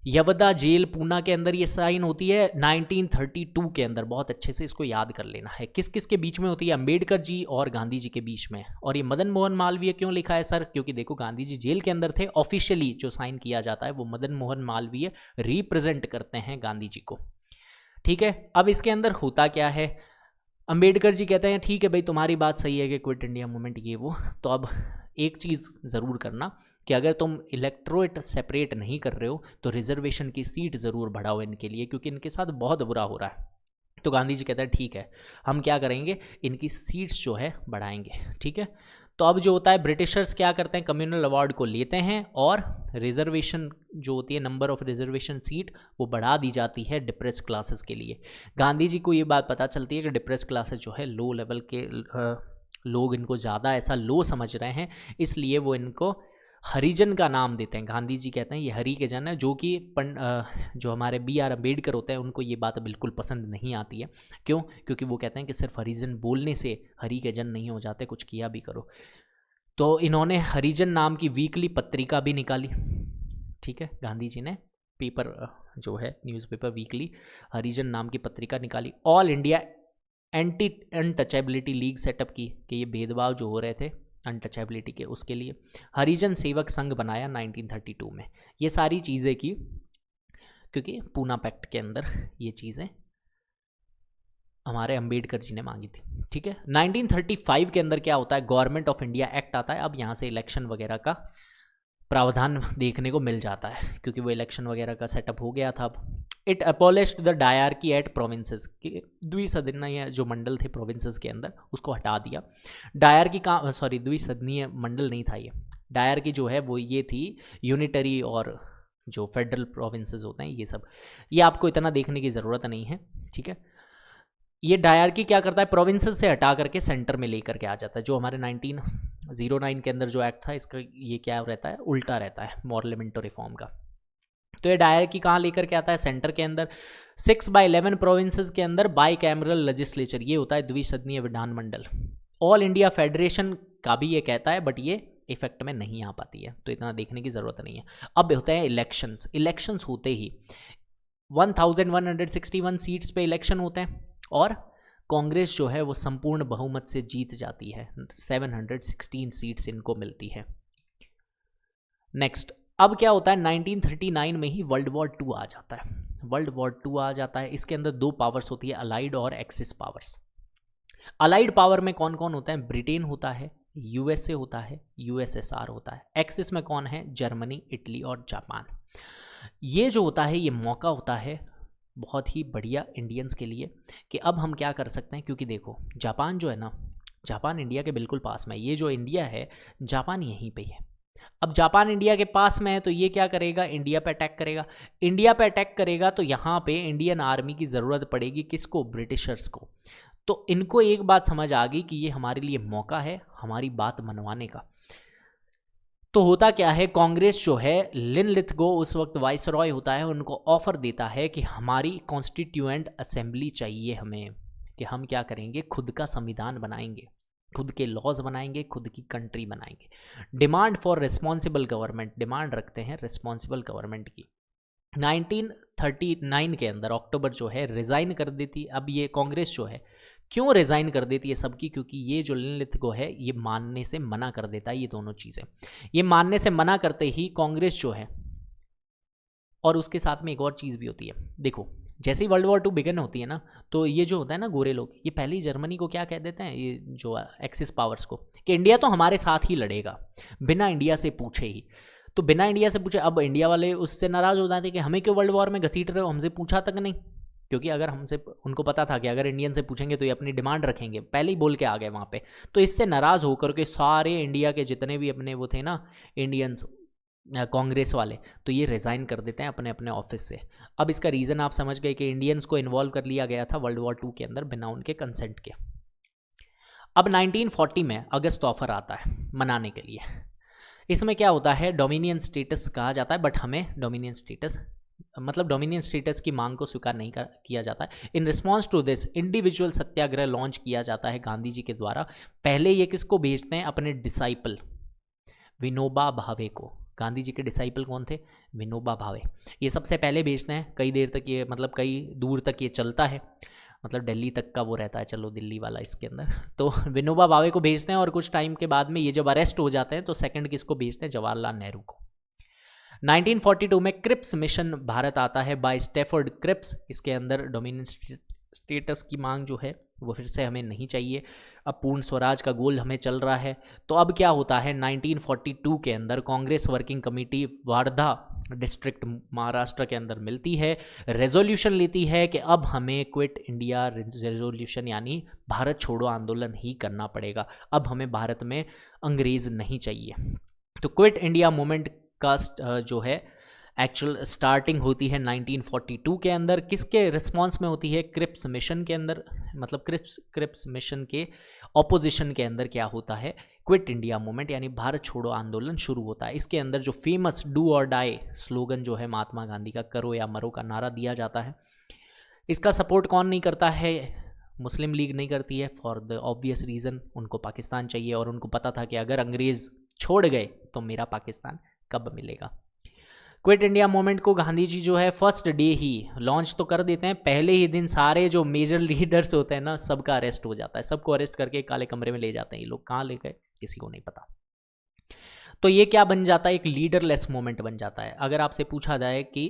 येवदा जेल पूना के अंदर ये साइन होती है 1932 के अंदर। बहुत अच्छे से इसको याद कर लेना है। किस किस के बीच में होती है? अंबेडकर जी और गांधी जी के बीच में। और ये मदन मोहन मालवीय क्यों लिखा है सर? क्योंकि देखो गांधी जी जेल के अंदर थे, ऑफिशियली जो साइन किया जाता है वो मदन मोहन मालवीय रिप्रेजेंट करते हैं गांधी जी को। ठीक है, अब इसके अंदर होता क्या है, अंबेडकर जी कहते हैं ठीक है भाई तुम्हारी बात सही है कि क्विट इंडिया मूवमेंट ये वो, तो अब एक चीज़ ज़रूर करना कि अगर तुम इलेक्ट्रोरेट सेपरेट नहीं कर रहे हो तो रिजर्वेशन की सीट ज़रूर बढ़ाओ इनके लिए, क्योंकि इनके साथ बहुत बुरा हो रहा है। तो गांधी जी कहते हैं ठीक है, हम क्या करेंगे, इनकी सीट्स जो है बढ़ाएंगे। ठीक है, तो अब जो होता है, ब्रिटिशर्स क्या करते हैं, कम्युनल अवार्ड को लेते हैं और रिजर्वेशन जो होती है, नंबर ऑफ रिजर्वेशन सीट, वो बढ़ा दी जाती है डिप्रेस क्लासेस के लिए। गांधी जी को ये बात पता चलती है कि डिप्रेस क्लासेस जो है, लो लेवल के लोग इनको ज़्यादा ऐसा लो समझ रहे हैं, इसलिए वो इनको हरिजन का नाम देते हैं। गांधी जी कहते हैं ये हरि के जन है, जो कि जो हमारे BR अम्बेडकर होते हैं उनको ये बात बिल्कुल पसंद नहीं आती है। क्यों? क्योंकि वो कहते हैं कि सिर्फ हरिजन बोलने से हरि के जन नहीं हो जाते, कुछ किया भी करो। तो इन्होंने हरिजन नाम की वीकली पत्रिका भी निकाली। ठीक है, गांधी जी ने पेपर जो है न्यूज़पेपर वीकली हरिजन नाम की पत्रिका निकाली। All India anti untouchability league setup की कि ये भेदभाव जो हो रहे थे अनटचेबिलिटी के, उसके लिए हरिजन सेवक संघ बनाया 1932 में। ये सारी चीज़ें की क्योंकि पूना पैक्ट के अंदर ये चीज़ें हमारे अंबेडकर जी ने मांगी थी। ठीक है, 1935 के अंदर क्या होता है, गवर्नमेंट ऑफ इंडिया एक्ट आता है। अब यहाँ से इलेक्शन वगैरह का प्रावधान देखने को मिल जाता है, क्योंकि वो इलेक्शन वगैरह का सेटअप हो गया था। अब it abolished the dyarchy at provinces, के द्विसदनीय जो मंडल थे प्रोविंसेस के अंदर उसको हटा दिया। डायरकी का सॉरी द्विसदनीय मंडल नहीं था ये, डायरकी जो है वो ये थी यूनिटरी और जो फेडरल प्रोविंसेस होते हैं ये सब, ये आपको इतना देखने की ज़रूरत नहीं है, ठीक है। ये डायरकी क्या करता है, प्रोविंसेस से हटा करके सेंटर में लेकर के आ जाता है। जो हमारे 1909 के अंदर जो एक्ट था इसका ये क्या रहता है, उल्टा रहता है मॉर्लेमेंटो रिफॉर्म का। तो ये डायरकी कहाँ लेकर के आता है, सेंटर के अंदर। 6/11 प्रोविंसेस के अंदर बाई कैमरल लेजिस्लेचर, ये होता है द्विसदनीय विधानमंडल। ऑल इंडिया फेडरेशन का भी ये कहता है, बट ये इफेक्ट में नहीं आ पाती है, तो इतना देखने की ज़रूरत नहीं है। अब होते हैं इलेक्शंस। इलेक्शंस होते ही 1161 सीट्स पे इलेक्शन होते हैं और कांग्रेस जो है वो संपूर्ण बहुमत से जीत जाती है, 716 सीट्स इनको मिलती है। नेक्स्ट, अब क्या होता है, 1939 में ही वर्ल्ड वॉर 2 आ जाता है। वर्ल्ड वॉर 2 आ जाता है, इसके अंदर दो पावर्स होती है, अलाइड और एक्सिस पावर्स। अलाइड पावर में कौन कौन होता है, ब्रिटेन होता है, यूएसए होता है, यूएसएसआर होता है। एक्सिस में कौन है, जर्मनी, इटली और जापान। ये जो होता है ये मौका होता है बहुत ही बढ़िया इंडियंस के लिए कि अब हम क्या कर सकते हैं, क्योंकि देखो जापान जो है ना, जापान इंडिया के बिल्कुल पास में है। ये जो इंडिया है जापान यहीं पे ही है। अब जापान इंडिया के पास में है तो ये क्या करेगा, इंडिया पे अटैक करेगा। इंडिया पे अटैक करेगा तो यहाँ पे इंडियन आर्मी की ज़रूरत पड़ेगी, किसको, ब्रिटिशर्स को। तो इनको एक बात समझ आ गई कि ये हमारे लिए मौका है हमारी बात मनवाने का। तो होता क्या है, कांग्रेस जो है, लिन लिथगो उस वक्त वाइसरॉय होता है, उनको ऑफर देता है कि हमारी कॉन्स्टिट्यूएंट असेंबली चाहिए हमें, कि हम क्या करेंगे, खुद का संविधान बनाएंगे, खुद के लॉज बनाएंगे, खुद की कंट्री बनाएंगे। Demand for responsible government, demand रखते हैं रिस्पॉन्सिबल गवर्नमेंट की। 1939 के अंदर अक्टूबर जो है रिज़ाइन कर देती। अब ये कांग्रेस जो है क्यों रिज़ाइन कर देती है सबकी, क्योंकि ये जो लिन लिथगो है ये मानने से मना कर देता है, ये दोनों चीज़ें। ये मानने से मना करते ही कांग्रेस जो है, और उसके साथ में एक और चीज़ भी होती है, देखो जैसे ही वर्ल्ड वॉर 2 बिगन होती है ना, तो ये जो होता है ना गोरे लोग, ये पहले ही जर्मनी को क्या कह देते हैं, ये जो एक्सिस पावर्स को, कि इंडिया तो हमारे साथ ही लड़ेगा बिना इंडिया से पूछे ही। तो बिना इंडिया से पूछे, अब इंडिया वाले उससे नाराज़ हो जाते कि हमें क्यों वर्ल्ड वॉर में घसीट रहे हो, हमसे पूछा तक नहीं। क्योंकि अगर हमसे, उनको पता था कि अगर इंडियन से पूछेंगे तो ये अपनी डिमांड रखेंगे, पहले ही बोल के आ गए वहाँ पे। तो इससे नाराज़ होकर के सारे इंडिया के जितने भी अपने वो थे ना इंडियंस, कांग्रेस वाले, तो ये रिज़ाइन कर देते हैं अपने अपने ऑफिस से। अब इसका रीज़न आप समझ गए कि इंडियंस को इन्वॉल्व कर लिया गया था वर्ल्ड वॉर 2 के अंदर बिना उनके कंसेंट के। अब 1940 में अगस्त ऑफर आता है मनाने के लिए। इसमें क्या होता है, डोमिनियन स्टेटस कहा जाता है, बट हमें डोमिनियन स्टेटस मतलब डोमिनियन स्टेटस की मांग को स्वीकार नहीं किया जाता है। In response to this individual satyagraha launch किया जाता है गांधी जी के द्वारा। पहले ये किसको भेजते हैं, अपने डिसाइपल विनोबा भावे को। गांधी जी के डिसाइपल कौन थे, विनोबा भावे। ये सबसे पहले भेजते हैं, कई देर तक ये मतलब कई दूर तक ये चलता है, मतलब दिल्ली तक का वो रहता है, चलो दिल्ली वाला इसके अंदर। तो विनोबा भावे को भेजते हैं और कुछ टाइम के बाद में ये जब अरेस्ट हो जाते हैं तो सेकंड किसको भेजते हैं, जवाहरलाल नेहरू को। 1942 में क्रिप्स मिशन भारत आता है बाय स्टैफोर्ड क्रिप्स। इसके अंदर डोमिनियन स्टेटस की मांग जो है वो फिर से हमें नहीं चाहिए, अब पूर्ण स्वराज का गोल हमें चल रहा है। तो अब क्या होता है, 1942 के अंदर Congress working committee Wardha district Maharashtra के अंदर मिलती है, रेजोल्यूशन लेती है कि अब हमें क्विट इंडिया रेजोल्यूशन यानी भारत छोड़ो आंदोलन ही करना पड़ेगा, अब हमें भारत में अंग्रेज़ नहीं चाहिए। तो क्विट इंडिया मूवमेंट का जो है एक्चुअल स्टार्टिंग होती है 1942 के अंदर। किसके रिस्पॉन्स में होती है, क्रिप्स मिशन के अंदर, मतलब क्रिप्स मिशन के ऑपोजिशन के अंदर क्या होता है, क्विट इंडिया मूवमेंट यानी भारत छोड़ो आंदोलन शुरू होता है। इसके अंदर जो फेमस डू और डाई स्लोगन जो है महात्मा गांधी का, करो या मरो का नारा दिया जाता है। इसका सपोर्ट कौन नहीं करता है, मुस्लिम लीग नहीं करती है, फॉर द ऑब्वियस रीज़न उनको पाकिस्तान चाहिए, और उनको पता था कि अगर अंग्रेज़ छोड़ गए तो मेरा पाकिस्तान कब मिलेगा। क्विट इंडिया मूवमेंट को गांधी जी जो है फर्स्ट डे ही लॉन्च तो कर देते हैं, पहले ही दिन सारे जो मेजर लीडर्स होते हैं ना सबका अरेस्ट हो जाता है, सबको अरेस्ट करके काले कमरे में ले जाते हैं। ये लोग कहाँ ले गए किसी को नहीं पता। तो ये क्या बन जाता है, एक लीडरलेस मूवमेंट बन जाता है। अगर आपसे पूछा जाए कि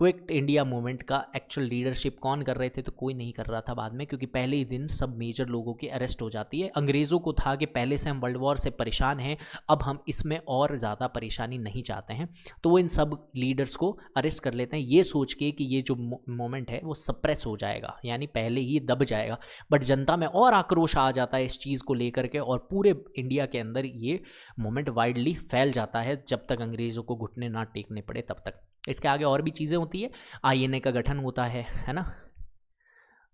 क्विट इंडिया मूवमेंट का एक्चुअल लीडरशिप कौन कर रहे थे, तो कोई नहीं कर रहा था बाद में, क्योंकि पहले ही दिन सब मेजर लोगों की अरेस्ट हो जाती है। अंग्रेज़ों को था कि पहले से हम वर्ल्ड वॉर से परेशान हैं, अब हम इसमें और ज़्यादा परेशानी नहीं चाहते हैं, तो वो इन सब लीडर्स को अरेस्ट कर लेते हैं, ये सोच के कि ये जो मोमेंट है वो सप्रेस हो जाएगा, यानी पहले ही दब जाएगा। बट जनता में और आक्रोश आ जाता है इस चीज़ को लेकर के, और पूरे इंडिया के अंदर ये मोमेंट वाइडली फैल जाता है, जब तक अंग्रेज़ों को घुटने ना टेकने पड़े तब तक। इसके आगे और भी चीज़ें होती है, आईएनए का गठन होता है ना,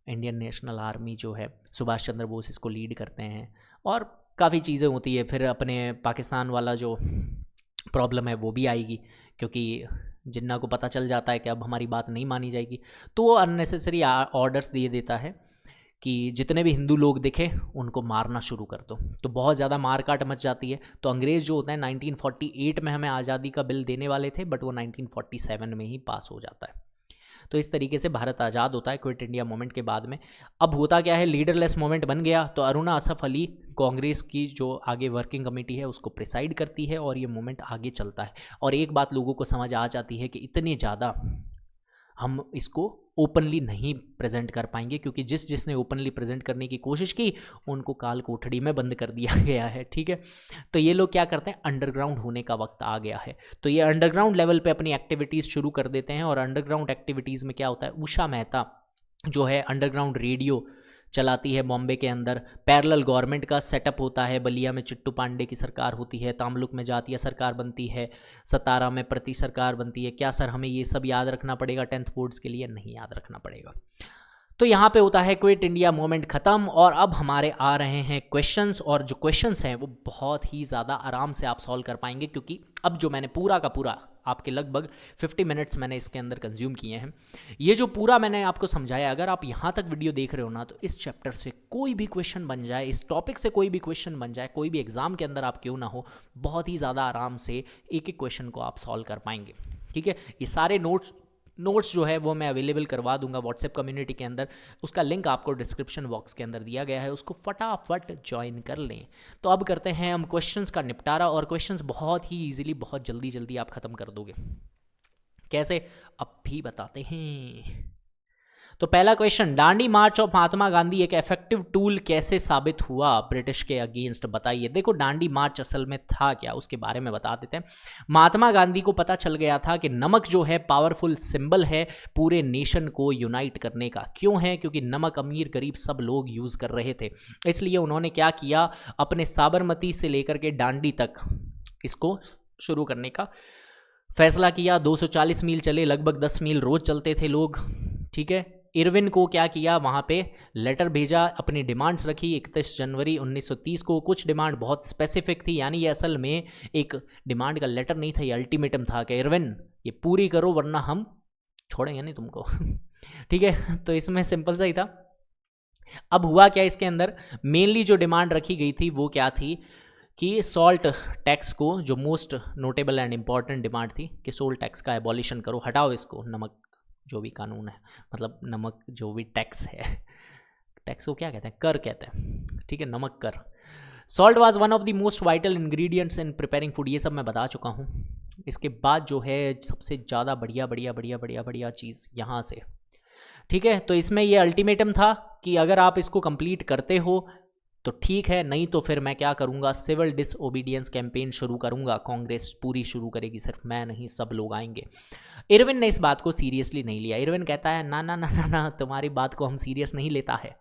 इंडियन नेशनल आर्मी जो है, सुभाष चंद्र बोस इसको लीड करते हैं, और काफ़ी चीज़ें होती है। फिर अपने पाकिस्तान वाला जो प्रॉब्लम है वो भी आएगी, क्योंकि जिन्ना को पता चल जाता है कि अब हमारी बात नहीं मानी जाएगी, तो वो अननेसेसरी ऑर्डर्स दे देता है कि जितने भी हिंदू लोग दिखे उनको मारना शुरू कर दो। तो बहुत ज़्यादा मार काट मच जाती है। तो अंग्रेज़ जो होता है 1948 में हमें आज़ादी का बिल देने वाले थे, बट वो 1947 में ही पास हो जाता है। तो इस तरीके से भारत आज़ाद होता है क्विट इंडिया मूवमेंट के बाद में। अब होता क्या है, लीडरलेस मूवमेंट बन गया, तो अरुणा असफ अली कांग्रेस की जो आगे वर्किंग कमेटी है उसको प्रिसाइड करती है, और ये मूवमेंट आगे चलता है। और एक बात लोगों को समझ आ जाती है कि इतने ज़्यादा हम इसको ओपनली नहीं प्रेजेंट कर पाएंगे, क्योंकि जिसने ओपनली प्रेजेंट करने की कोशिश की उनको काल कोठड़ी में बंद कर दिया गया है। ठीक है, तो ये लोग क्या करते हैं, अंडरग्राउंड होने का वक्त आ गया है, तो ये अंडरग्राउंड लेवल पे अपनी एक्टिविटीज़ शुरू कर देते हैं। और अंडरग्राउंड एक्टिविटीज़ में क्या होता है, उषा मेहता जो है अंडरग्राउंड रेडियो चलाती है बॉम्बे के अंदर, पैरेलल गवर्नमेंट का सेटअप होता है, बलिया में चिट्टू पांडे की सरकार होती है, तामलुक में जातीय सरकार बनती है, सतारा में प्रति सरकार बनती है। क्या सर हमें ये सब याद रखना पड़ेगा 10th बोर्ड्स के लिए? नहीं याद रखना पड़ेगा। तो यहाँ पे होता है क्विट इंडिया मूवमेंट ख़त्म, और अब हमारे आ रहे हैं क्वेश्चंस, और जो क्वेश्चंस हैं वो बहुत ही ज़्यादा आराम से आप सॉल्व कर पाएंगे, क्योंकि अब जो मैंने पूरा का पूरा आपके लगभग 50 मिनट्स मैंने इसके अंदर कंज्यूम किए हैं। ये जो पूरा मैंने आपको समझाया, अगर आप यहाँ तक वीडियो देख रहे हो ना, तो इस चैप्टर से कोई भी क्वेश्चन बन जाए, इस टॉपिक से कोई भी क्वेश्चन बन जाए, कोई भी एग्जाम के अंदर आप क्यों ना हो, बहुत ही ज़्यादा आराम से एक एक क्वेश्चन को आप सॉल्व कर पाएंगे। ठीक है, ये सारे नोट्स जो है वो मैं अवेलेबल करवा दूंगा व्हाट्सएप कम्युनिटी के अंदर, उसका लिंक आपको डिस्क्रिप्शन बॉक्स के अंदर दिया गया है, उसको फटाफट ज्वाइन कर लें। तो अब करते हैं हम क्वेश्चंस का निपटारा, और क्वेश्चंस बहुत ही इजीली, बहुत जल्दी जल्दी आप ख़त्म कर दोगे। कैसे, अब भी बताते हैं। तो पहला question, Dandi March of Mahatma Gandhi एक इफेक्टिव टूल कैसे साबित हुआ ब्रिटिश के अगेंस्ट, बताइए। देखो दांडी मार्च असल में था क्या, उसके बारे में बता देते हैं। महात्मा गांधी को पता चल गया था कि नमक जो है पावरफुल सिंबल है पूरे नेशन को यूनाइट करने का। क्यों है? क्योंकि नमक अमीर गरीब सब लोग यूज़ कर रहे थे। इसलिए उन्होंने क्या किया, अपने साबरमती से लेकर के दांडी तक इसको शुरू करने का फैसला किया। 240 मील चले, लगभग 10 मील रोज चलते थे लोग। ठीक है, इरविन को क्या किया, वहाँ पे लेटर भेजा, अपनी डिमांड्स रखी। 31 जनवरी 1930 को कुछ डिमांड बहुत स्पेसिफिक थी, यानी ये असल में एक डिमांड का लेटर नहीं था, ये अल्टीमेटम था कि इरविन ये पूरी करो वरना हम छोड़ेंगे नहीं तुमको। ठीक है, तो इसमें सिंपल सा ही था। अब हुआ क्या, इसके अंदर मेनली जो डिमांड रखी गई थी वो क्या थी कि सॉल्ट टैक्स को, जो most notable and important demand थी कि सोल्ट टैक्स का एबॉलिशन करो, हटाओ इसको, नमक जो भी कानून है, मतलब नमक जो भी टैक्स है, टैक्स को क्या कहते हैं, कर कहते हैं। ठीक है, नमक कर। Salt was one of the most vital ingredients in preparing food, ये सब मैं बता चुका हूँ। इसके बाद जो है सबसे ज़्यादा बढ़िया चीज़ यहाँ से। ठीक है, तो इसमें ये अल्टीमेटम था कि अगर आप इसको कंप्लीट करते हो तो ठीक है, नहीं तो फिर मैं क्या करूँगा, सिविल डिसओबीडियंस कैंपेन शुरू करूँगा। कांग्रेस पूरी शुरू करेगी, सिर्फ मैं नहीं, सब लोग आएंगे। इरविन ने इस बात को सीरियसली नहीं लिया। इरविन कहता है ना ना ना ना ना, तुम्हारी बात को हम सीरियस नहीं लेता है।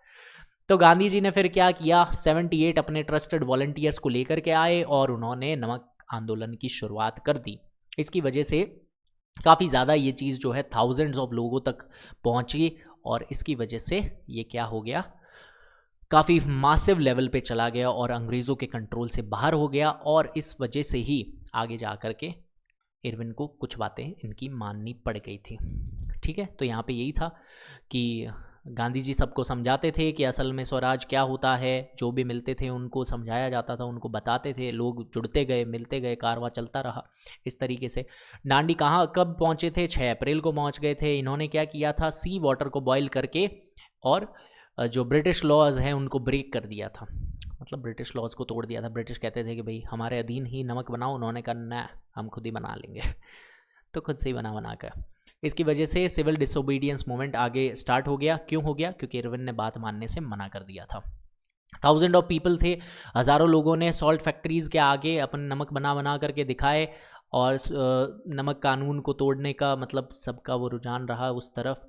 तो गांधी जी ने फिर क्या किया, 78 अपने ट्रस्टेड वॉलंटियर्स को लेकर के आए और उन्होंने नमक आंदोलन की शुरुआत कर दी। इसकी वजह से काफ़ी ज़्यादा ये चीज़ जो है थाउजेंड्स ऑफ लोगों तक पहुँची, और इसकी वजह से ये क्या हो गया, काफ़ी मासिव लेवल पे चला गया और अंग्रेज़ों के कंट्रोल से बाहर हो गया। और इस वजह से ही आगे जा कर के इरविन को कुछ बातें इनकी माननी पड़ गई थी। ठीक है, तो यहाँ पे यही था कि गांधी जी सबको समझाते थे कि असल में स्वराज क्या होता है, जो भी मिलते थे उनको समझाया जाता था, उनको बताते थे, लोग जुड़ते गए, मिलते गए, कारवां चलता रहा इस तरीके से। दांडी कहाँ कब पहुँचे थे, 6 अप्रैल को पहुँच गए थे। इन्होंने क्या किया था, सी वाटर को बॉयल करके और जो ब्रिटिश लॉज हैं उनको ब्रेक कर दिया था, मतलब ब्रिटिश लॉज को तोड़ दिया था। ब्रिटिश कहते थे कि भाई हमारे अधीन ही नमक बनाओ, उन्होंने कहा ना हम खुद ही बना लेंगे। तो खुद से ही बना कर इसकी वजह से सिविल डिसोबीडियंस मूवमेंट आगे स्टार्ट हो गया। क्यों हो गया? क्योंकि इरविन ने बात मानने से मना कर दिया था। थाउजेंड ऑफ पीपल थे, हज़ारों लोगों ने सॉल्ट फैक्ट्रीज़ के आगे अपन नमक बना बना करके दिखाए, और नमक कानून को तोड़ने का मतलब सबका वो रुझान रहा उस तरफ।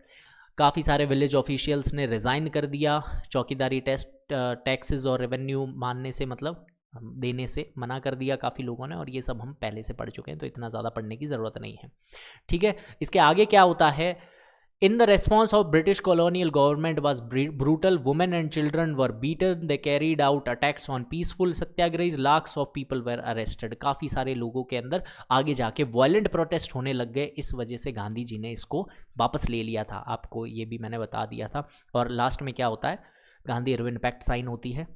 काफ़ी सारे विलेज ऑफिशियल्स ने रिज़ाइन कर दिया, चौकीदारी टैक्सेस और रेवेन्यू मानने से मतलब देने से मना कर दिया काफ़ी लोगों ने, और ये सब हम पहले से पढ़ चुके हैं तो इतना ज़्यादा पढ़ने की ज़रूरत नहीं है। ठीक है, इसके आगे क्या होता है? In the response of British colonial government was brutal. Women and children were beaten. They carried out attacks on peaceful satyagrahis. Lakhs of people were arrested. काफ़ी सारे लोगों के अंदर आगे जाके वायलेंट प्रोटेस्ट होने लग गए। इस वजह से गांधी जी ने इसको वापस ले लिया था। आपको ये भी मैंने बता दिया था। और लास्ट में क्या होता है? गांधी इरविन पैक्ट साइन होती है,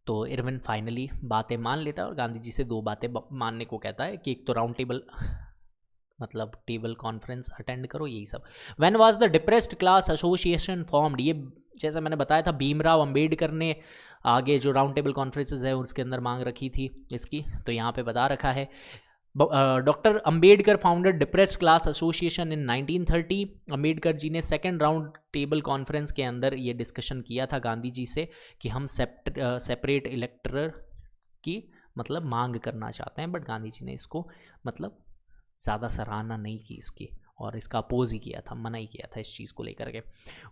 तो इरविन फाइनली बातें मान लेता है और गांधी जी से दो बातें मानने को कहता है कि एक तो राउंड टेबल मतलब टेबल कॉन्फ्रेंस अटेंड करो, यही सब। When was the depressed class association formed? ये जैसा मैंने बताया था भीमराव अंबेडकर ने आगे जो राउंड टेबल कॉन्फ्रेंसेस है उसके अंदर मांग रखी थी इसकी, तो यहाँ पे बता रखा है। Doctor Ambedkar founded depressed class association in 1930। Ambedkar ji ने सेकेंड राउंड टेबल कॉन्फ्रेंस के अंदर ये डिस्कशन किया था गांधी जी से कि हम सेपरेट इलेक्टर की मतलब मांग करना चाहते हैं, बट गांधी जी ने इसको मतलब ज़्यादा सराहना नहीं की इसकी, और इसका अपोज ही किया था, मना ही किया था इस चीज़ को लेकर के।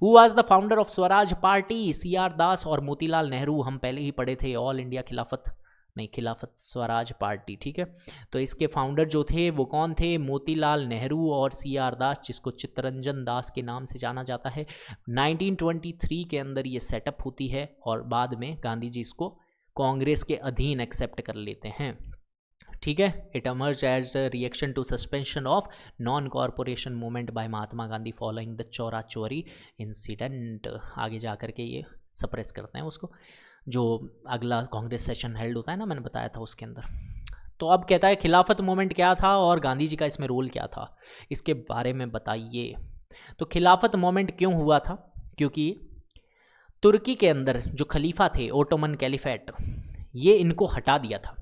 Who was the founder of Swaraj party? CR दास और मोतीलाल नेहरू। हम पहले ही पढ़े थे, ऑल इंडिया खिलाफत स्वराज पार्टी। ठीक है, तो इसके फाउंडर जो थे वो कौन थे? मोतीलाल नेहरू और CR दास, जिसको चित्तरंजन दास के नाम से जाना जाता है। 1923 के अंदर ये सेटअप होती है और बाद में गांधी जी इसको कांग्रेस के अधीन एक्सेप्ट कर लेते हैं। ठीक है, it emerged as a reaction to suspension of non corporation movement by Mahatma Gandhi following the Chaura Chori incident. आगे जा करके ये सप्रेस करते हैं उसको, जो अगला कांग्रेस सेशन हेल्ड होता है ना, मैंने बताया था उसके अंदर। तो अब कहता है खिलाफत मूवमेंट क्या था और गांधी जी का इसमें रोल क्या था, इसके बारे में बताइए। तो खिलाफत मूवमेंट क्यों हुआ था? क्योंकि तुर्की के अंदर जो खलीफा थे, ओटोमन कैलिफेट, ये इनको हटा दिया था।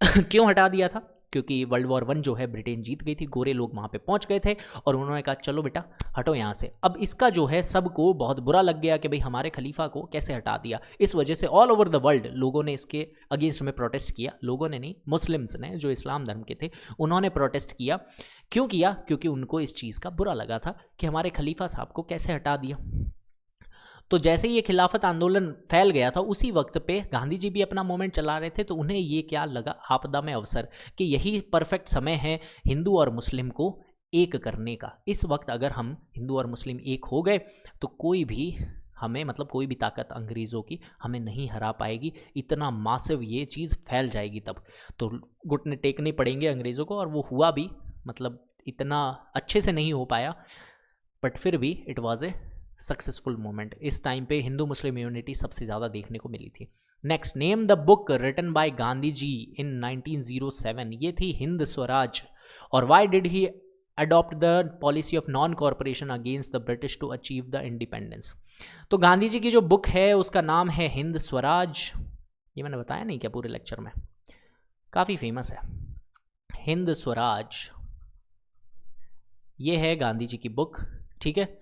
क्यों हटा दिया था? क्योंकि वर्ल्ड वॉर 1 जो है ब्रिटेन जीत गई थी, गोरे लोग वहाँ पे पहुँच गए थे और उन्होंने कहा चलो बेटा हटो यहाँ से। अब इसका जो है सबको बहुत बुरा लग गया कि भाई हमारे खलीफा को कैसे हटा दिया। इस वजह से ऑल ओवर द वर्ल्ड लोगों ने इसके अगेंस्ट में प्रोटेस्ट किया। लोगों ने नहीं, मुस्लिम्स ने, जो इस्लाम धर्म के थे, उन्होंने प्रोटेस्ट किया। क्यों किया? क्योंकि उनको इस चीज़ का बुरा लगा था कि हमारे खलीफा साहब को कैसे हटा दिया। तो जैसे ही ये खिलाफत आंदोलन फैल गया था, उसी वक्त पे गांधी जी भी अपना मूवमेंट चला रहे थे, तो उन्हें ये क्या लगा, आपदा में अवसर, कि यही परफेक्ट समय है हिंदू और मुस्लिम को एक करने का। इस वक्त अगर हम हिंदू और मुस्लिम एक हो गए तो कोई भी हमें मतलब कोई भी ताकत अंग्रेज़ों की हमें नहीं हरा पाएगी। इतना मासिव ये चीज़ फैल जाएगी तब, तो घुटने टेकने पड़ेंगे अंग्रेज़ों को। और वो हुआ भी, मतलब इतना अच्छे से नहीं हो पाया, बट फिर भी it was a successful movement. इस टाइम पे हिंदू मुस्लिम यूनिटी सबसे ज़्यादा देखने को मिली थी। Next, name the book written by Gandhi ji in 1907। ये थी हिंद स्वराज। और why did he adopt the policy of non corporation against the British to achieve the independence. तो गांधी जी की जो बुक है उसका नाम है हिंद स्वराज। ये मैंने बताया नहीं क्या पूरे लेक्चर में? काफ़ी फेमस है हिंद स्वराज, ये है गांधी जी की बुक। ठीक है,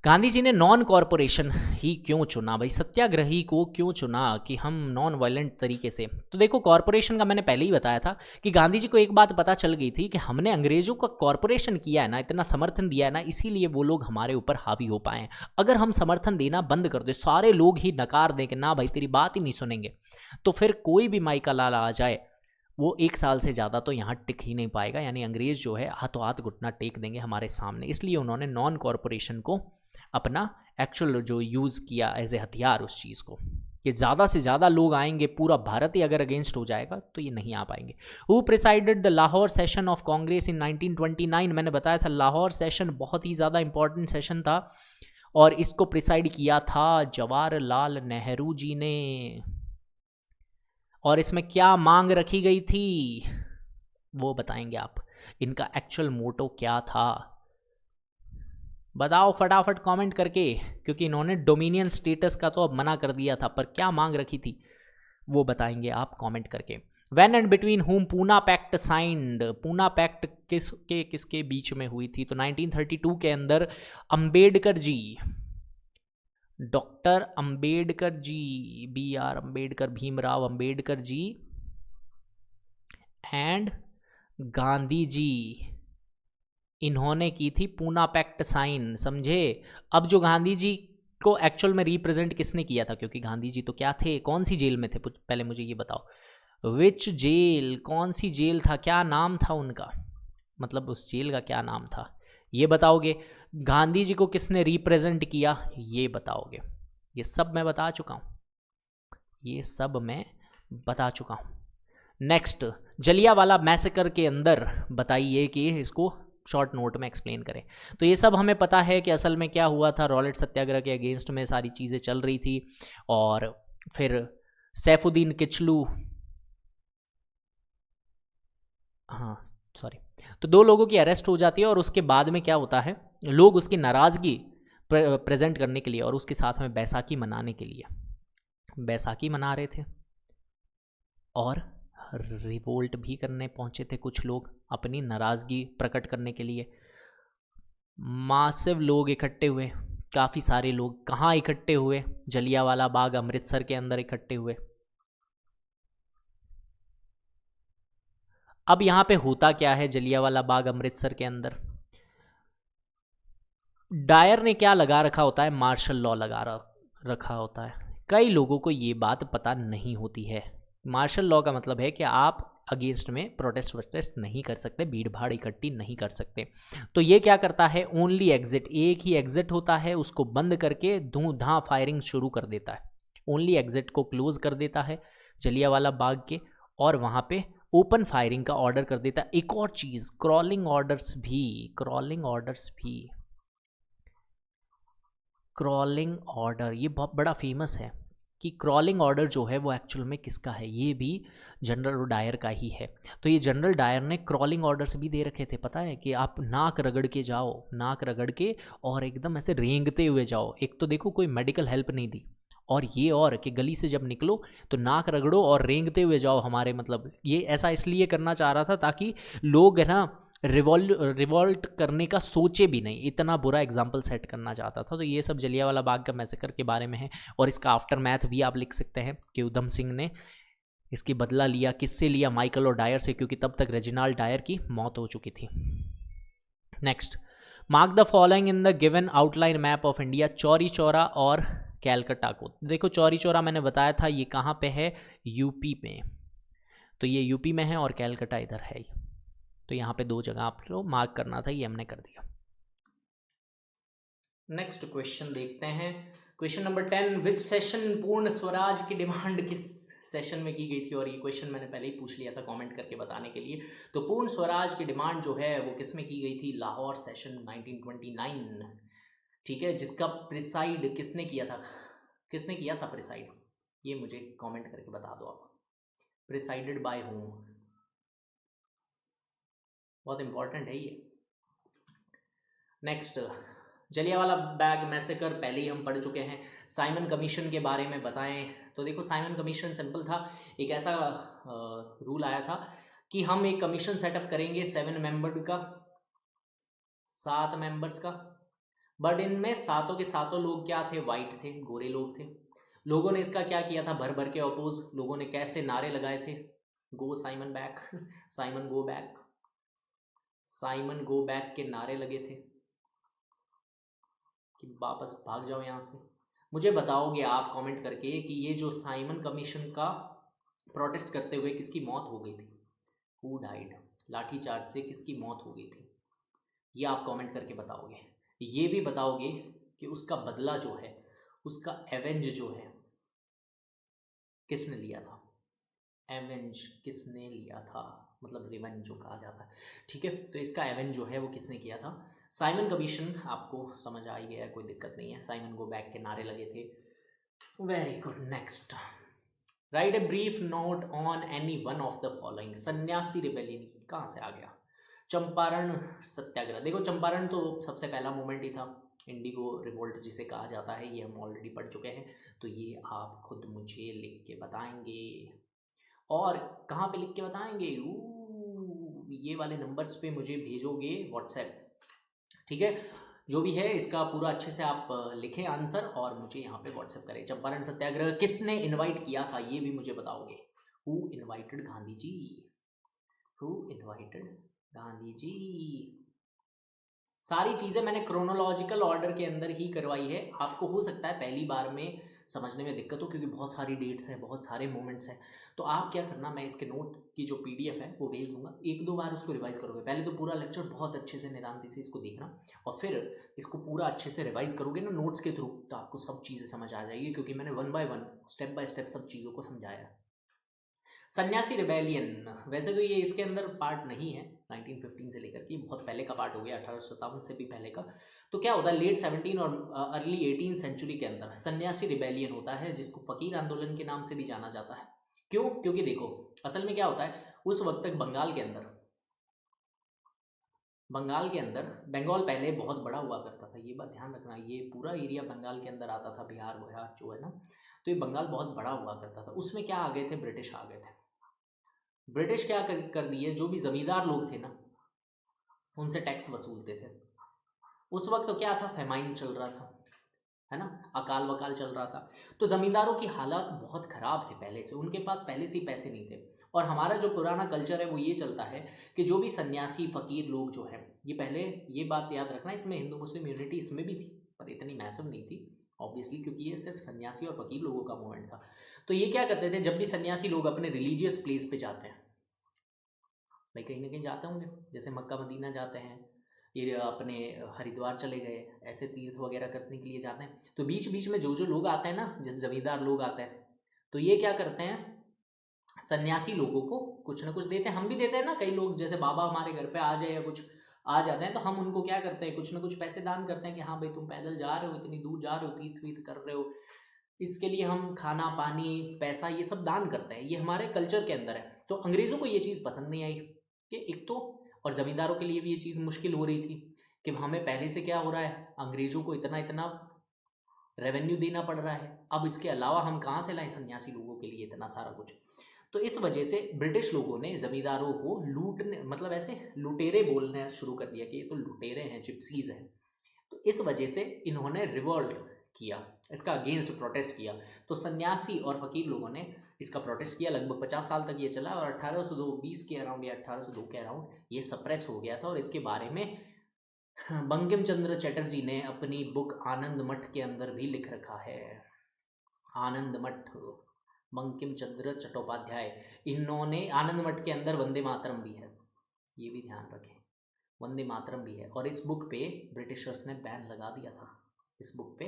गांधी जी ने नॉन कॉरपोरेशन ही क्यों चुना भाई, सत्याग्रही को क्यों चुना कि हम नॉन वायलेंट तरीके से? तो देखो, कॉरपोरेशन का मैंने पहले ही बताया था कि गांधी जी को एक बात पता चल गई थी कि हमने अंग्रेजों का कॉरपोरेशन किया है ना, इतना समर्थन दिया है ना, इसीलिए वो लोग हमारे ऊपर हावी हो पाए हैं। अगर हम समर्थन देना बंद कर दे, सारे लोग ही नकार दें कि ना भाई तेरी बात ही नहीं सुनेंगे, तो फिर कोई भी माई का लाल आ जाए वो 1 साल से ज़्यादा तो यहाँ टिक ही नहीं पाएगा। यानी अंग्रेज़ जो है हाथों हाथ घुटना टेक देंगे हमारे सामने। इसलिए उन्होंने नॉन कॉरपोरेशन को अपना एक्चुअल जो यूज़ किया एज ए हथियार उस चीज़ को, कि ज़्यादा से ज़्यादा लोग आएंगे, पूरा भारत ही अगर अगेंस्ट हो जाएगा तो ये नहीं आ पाएंगे। Who presided the Lahore session of Congress in 1929। मैंने बताया था लाहौर सेशन बहुत ही ज़्यादा इंपॉर्टेंट सेशन था और इसको प्रिसाइड किया था जवाहरलाल नेहरू जी ने। और इसमें क्या मांग रखी गई थी वो बताएंगे आप। इनका एक्चुअल मोटो क्या था बताओ फटाफट कमेंट करके, क्योंकि इन्होंने डोमिनियन स्टेटस का तो अब मना कर दिया था, पर क्या मांग रखी थी वो बताएंगे आप कमेंट करके। When and between whom Poona pact signed, Poona pact किसके बीच में हुई थी? तो 1932 के अंदर Ambedkar ji, doctor Ambedkar ji, B R Ambedkar, Bhimrao Ambedkar ji and Gandhi ji, इन्होंने की थी पूना पैक्ट साइन, समझे? अब जो गांधी जी को एक्चुअल में रिप्रेजेंट किसने किया था, क्योंकि गांधी जी तो क्या थे, कौन सी जेल में थे, पहले मुझे ये बताओ। विच जेल, कौन सी जेल था, क्या नाम था उनका, मतलब उस जेल का क्या नाम था, ये बताओगे। गांधी जी को किसने रिप्रेजेंट किया, ये बताओगे। ये सब मैं बता चुका हूँ, ये सब मैं बता चुका हूँ। नेक्स्ट, जलियांवाला मैसेकर के अंदर बताइए कि इसको शॉर्ट नोट में एक्सप्लेन करें। तो ये सब हमें पता है कि असल में क्या हुआ था, रॉलेट सत्याग्रह के अगेंस्ट में सारी चीज़ें चल रही थी, और फिर सैफुद्दीन किचलू, हाँ सॉरी, तो दो लोगों की अरेस्ट हो जाती है, और उसके बाद में क्या होता है, लोग उसकी नाराज़गी प्रेजेंट करने के लिए और उसके साथ में बैसाखी मनाने के लिए बैसाखी मना रहे थे, और रिवोल्ट भी करने पहुंचे थे कुछ लोग अपनी नाराज़गी प्रकट करने के लिए। मासिव लोग इकट्ठे हुए, काफ़ी सारे लोग कहाँ इकट्ठे हुए, जलियांवाला बाग अमृतसर के अंदर इकट्ठे हुए। अब यहाँ पे होता क्या है जलियांवाला बाग अमृतसर के अंदर, डायर ने क्या लगा रखा होता है, मार्शल लॉ रखा होता है। कई लोगों को ये बात पता नहीं होती है। मार्शल लॉ का मतलब है कि आप अगेंस्ट में प्रोटेस्ट वोटेस्ट नहीं कर सकते, भीड़ भाड़ इकट्ठी नहीं कर सकते। तो ये क्या करता है, ओनली एग्जिट, एक ही एग्जिट होता है, उसको बंद करके धूं धां फायरिंग शुरू कर देता है। ओनली एग्जिट को क्लोज कर देता है जलियांवाला बाग के, और वहाँ पे ओपन फायरिंग का ऑर्डर कर देता है। एक और चीज़, क्रॉलिंग ऑर्डर्स भी, क्रॉलिंग ऑर्डर ये बहुत बड़ा फेमस है कि क्रॉलिंग ऑर्डर जो है वो एक्चुअल में किसका है, ये भी जनरल डायर का ही है। तो ये जनरल डायर ने क्रॉलिंग ऑर्डर्स भी दे रखे थे, पता है, कि आप नाक रगड़ के जाओ, नाक रगड़ के और एकदम ऐसे रेंगते हुए जाओ। एक तो देखो कोई मेडिकल हेल्प नहीं दी, और ये और कि गली से जब निकलो तो नाक रगड़ो और रेंगते हुए जाओ, हमारे मतलब ये ऐसा इसलिए करना चाह रहा था ताकि लोग है ना रिवॉल्ट करने का सोचे भी नहीं, इतना बुरा एग्जाम्पल सेट करना चाहता था। तो ये सब जलियांवाला बाग का मैसेकर के बारे में है, और इसका आफ्टर मैथ भी आप लिख सकते हैं कि उधम सिंह ने इसकी बदला लिया, किससे लिया, माइकल और डायर से, क्योंकि तब तक रेजिनाल्ड डायर की मौत हो चुकी थी। Next, mark the following in the given outline map of India, Chauri Chaura और कैलकाटा को। देखो चौरी चौरा मैंने बताया था ये कहाँ पे है, यूपी में, तो ये यूपी में है और कैलकाटा इधर है, तो यहाँ पे दो जगह आपको मार्क करना था, ये हमने कर दिया। नेक्स्ट क्वेश्चन देखते हैं, क्वेश्चन नंबर 10, विच सेशन पूर्ण स्वराज की डिमांड किस सेशन में की गई थी? और ये क्वेश्चन मैंने पहले ही पूछ लिया था कमेंट करके बताने के लिए। तो पूर्ण स्वराज की डिमांड जो है वो किस में की गई थी, लाहौर सेशन 1929, ठीक है, जिसका प्रिसाइड किसने किया था, प्रिसाइड, ये मुझे कमेंट करके बता दो आप, प्रिसाइडेड बाय हूम, बहुत इंपॉर्टेंट है ये। नेक्स्ट, जलियांवाला बैग मैसेकर पहले ही हम पढ़ चुके हैं। साइमन कमीशन के बारे में बताएं। तो देखो साइमन कमीशन सिंपल था, एक ऐसा रूल आया था कि हम एक कमीशन सेटअप करेंगे 7 मेंबर का, 7 मेंबर्स का, बट इनमें सातों के सातों लोग क्या थे, वाइट थे, गोरे लोग थे। लोगों ने इसका क्या किया था, भर भर के अपोज, लोगों ने कैसे नारे लगाए थे, go Simon back, Simon go back, Simon go back के नारे लगे थे कि वापस भाग जाओ यहाँ से। मुझे बताओगे आप कमेंट करके कि ये जो साइमन कमीशन का प्रोटेस्ट करते हुए किसकी मौत हो गई थी, हु डाइड, लाठीचार्ज से किसकी मौत हो गई थी, ये आप कमेंट करके बताओगे। ये भी बताओगे कि उसका बदला जो है, उसका एवेंज जो है किसने लिया था, एवेंज किसने लिया था, मतलब रिवेंज जो कहा जाता है, ठीक है। तो इसका एवेंज जो है वो किसने किया था, साइमन कमीशन, आपको समझ आ ही गया, कोई दिक्कत नहीं है, साइमन गो बैक के नारे लगे थे। Very good. Next, right a brief note on any one of the following, सन्यासी रिबेलियन कहाँ से आ गया, चंपारण सत्याग्रह, देखो चंपारण तो सबसे पहला मूवमेंट ही था, इंडिगो रिवोल्ट जिसे कहा जाता है, ये हम ऑलरेडी पढ़ चुके हैं, तो ये आप खुद मुझे लिख के बताएंगे। और कहाँ पे लिख के बताएंगे? ये वाले नंबर्स पे मुझे भेजोगे व्हाट्सएप, ठीक है? जो भी है इसका पूरा अच्छे से आप लिखें आंसर और मुझे यहाँ पे व्हाट्सएप करें। चंपारण सत्याग्रह किसने इनवाइट किया था ये भी मुझे बताओगे। Who invited Gandhi ji? Who invited Gandhi ji? सारी चीज़ें मैंने क्रोनोलॉजिकल ऑर्डर के अंदर ही करवाई है। आपको हो सकता है पहली बार में समझने में दिक्कत हो क्योंकि बहुत सारी डेट्स हैं, बहुत सारे मोमेंट्स हैं। तो आप क्या करना, मैं इसके नोट की जो पीडीएफ है वो भेज दूंगा, एक दो बार उसको रिवाइज करोगे। पहले तो पूरा लेक्चर बहुत अच्छे से निदानती से इसको देखना और फिर इसको पूरा अच्छे से रिवाइज करोगे ना नोट्स के थ्रू, तो आपको सब चीज़ें समझ आ जाएगी क्योंकि मैंने वन बाय स्टेप सब चीज़ों को समझाया। सन्यासी रिबेलियन, वैसे तो ये इसके अंदर पार्ट नहीं है 1915 से लेकर के, बहुत पहले का पार्ट हो गया, 1857 से भी पहले का। तो क्या होता है लेट 17 और अर्ली 18 सेंचुरी के अंदर सन्यासी रिबेलियन होता है जिसको फकीर आंदोलन के नाम से भी जाना जाता है। क्यों? क्योंकि देखो असल में क्या होता है उस वक्त तक बंगाल के अंदर बंगाल पहले बहुत बड़ा हुआ करता था, ये बात ध्यान रखना। ये पूरा एरिया बंगाल के अंदर आता था, बिहार जो है ना, तो ये बंगाल बहुत बड़ा हुआ करता था। उसमें क्या आ गए थे? ब्रिटिश आ गए थे। ब्रिटिश क्या कर दिए, जो भी जमींदार लोग थे ना उनसे टैक्स वसूलते थे। उस वक्त तो क्या था, फेमाइन चल रहा था, है ना, अकाल वकाल चल रहा था। तो ज़मींदारों की हालात बहुत ख़राब थे पहले से, उनके पास पहले से ही पैसे नहीं थे। और हमारा जो पुराना कल्चर है वो ये चलता है कि जो भी सन्यासी फ़कीर लोग जो हैं, ये पहले, ये बात याद रखना, इसमें हिंदू मुस्लिम यूनिटी इसमें भी थी पर इतनी मैसिव नहीं थी ऑब्वियसली, क्योंकि ये सिर्फ सन्यासी और फ़कीर लोगों का मूवमेंट था। तो ये क्या करते थे, जब भी सन्यासी लोग अपने रिलीजियस प्लेस पे जाते हैं, भाई कहीं ना कहीं जाते होंगे, जैसे मक्का मदीना जाते हैं, ये अपने हरिद्वार चले गए, ऐसे तीर्थ वगैरह करने के लिए जाते हैं, तो बीच बीच में जो लोग आते हैं ना, जैसे जमींदार लोग आते हैं, तो ये क्या करते हैं, सन्यासी लोगों को कुछ ना कुछ देते हैं। हम भी देते हैं ना, कई लोग जैसे बाबा हमारे घर पे आ जाए या कुछ आ जाते हैं तो हम उनको क्या करते हैं, कुछ ना कुछ पैसे दान करते हैं कि हाँ भाई तुम पैदल जा रहे हो, इतनी दूर जा रहे हो, तीर्थ वीर्थ कर रहे हो, इसके लिए हम खाना पानी पैसा ये सब दान करते हैं, ये हमारे कल्चर के अंदर है। तो अंग्रेज़ों को ये चीज़ पसंद नहीं आई कि एक तो, और ज़मींदारों के लिए भी ये चीज़ मुश्किल हो रही थी कि हमें पहले से क्या हो रहा है, अंग्रेज़ों को इतना इतना रेवेन्यू देना पड़ रहा है, अब इसके अलावा हम कहाँ से लाएं सन्यासी लोगों के लिए इतना सारा कुछ। तो इस वजह से ब्रिटिश लोगों ने ज़मींदारों को लूटने, मतलब ऐसे लुटेरे बोलना शुरू कर दिया कि ये तो लुटेरे हैं, जिप्सीज हैं। तो इस वजह से इन्होंने रिवॉल्ट किया, इसका अगेंस्ट प्रोटेस्ट किया। तो सन्यासी और फकीर लोगों ने इसका प्रोटेस्ट किया, लगभग 50 साल तक ये चला और 1820 के अराउंड या 1802 के अराउंड ये सप्रेस हो गया था। और इसके बारे में बंकिम चंद्र चटर्जी ने अपनी बुक आनंद मठ के अंदर भी लिख रखा है। आनंद मठ, बंकिम चंद्र चट्टोपाध्याय, इन्होंने आनंद मठ के अंदर वंदे मातरम भी है, ये भी ध्यान रखें, वंदे मातरम भी है। और इस बुक पे ब्रिटिशर्स ने बैन लगा दिया था, इस बुक पे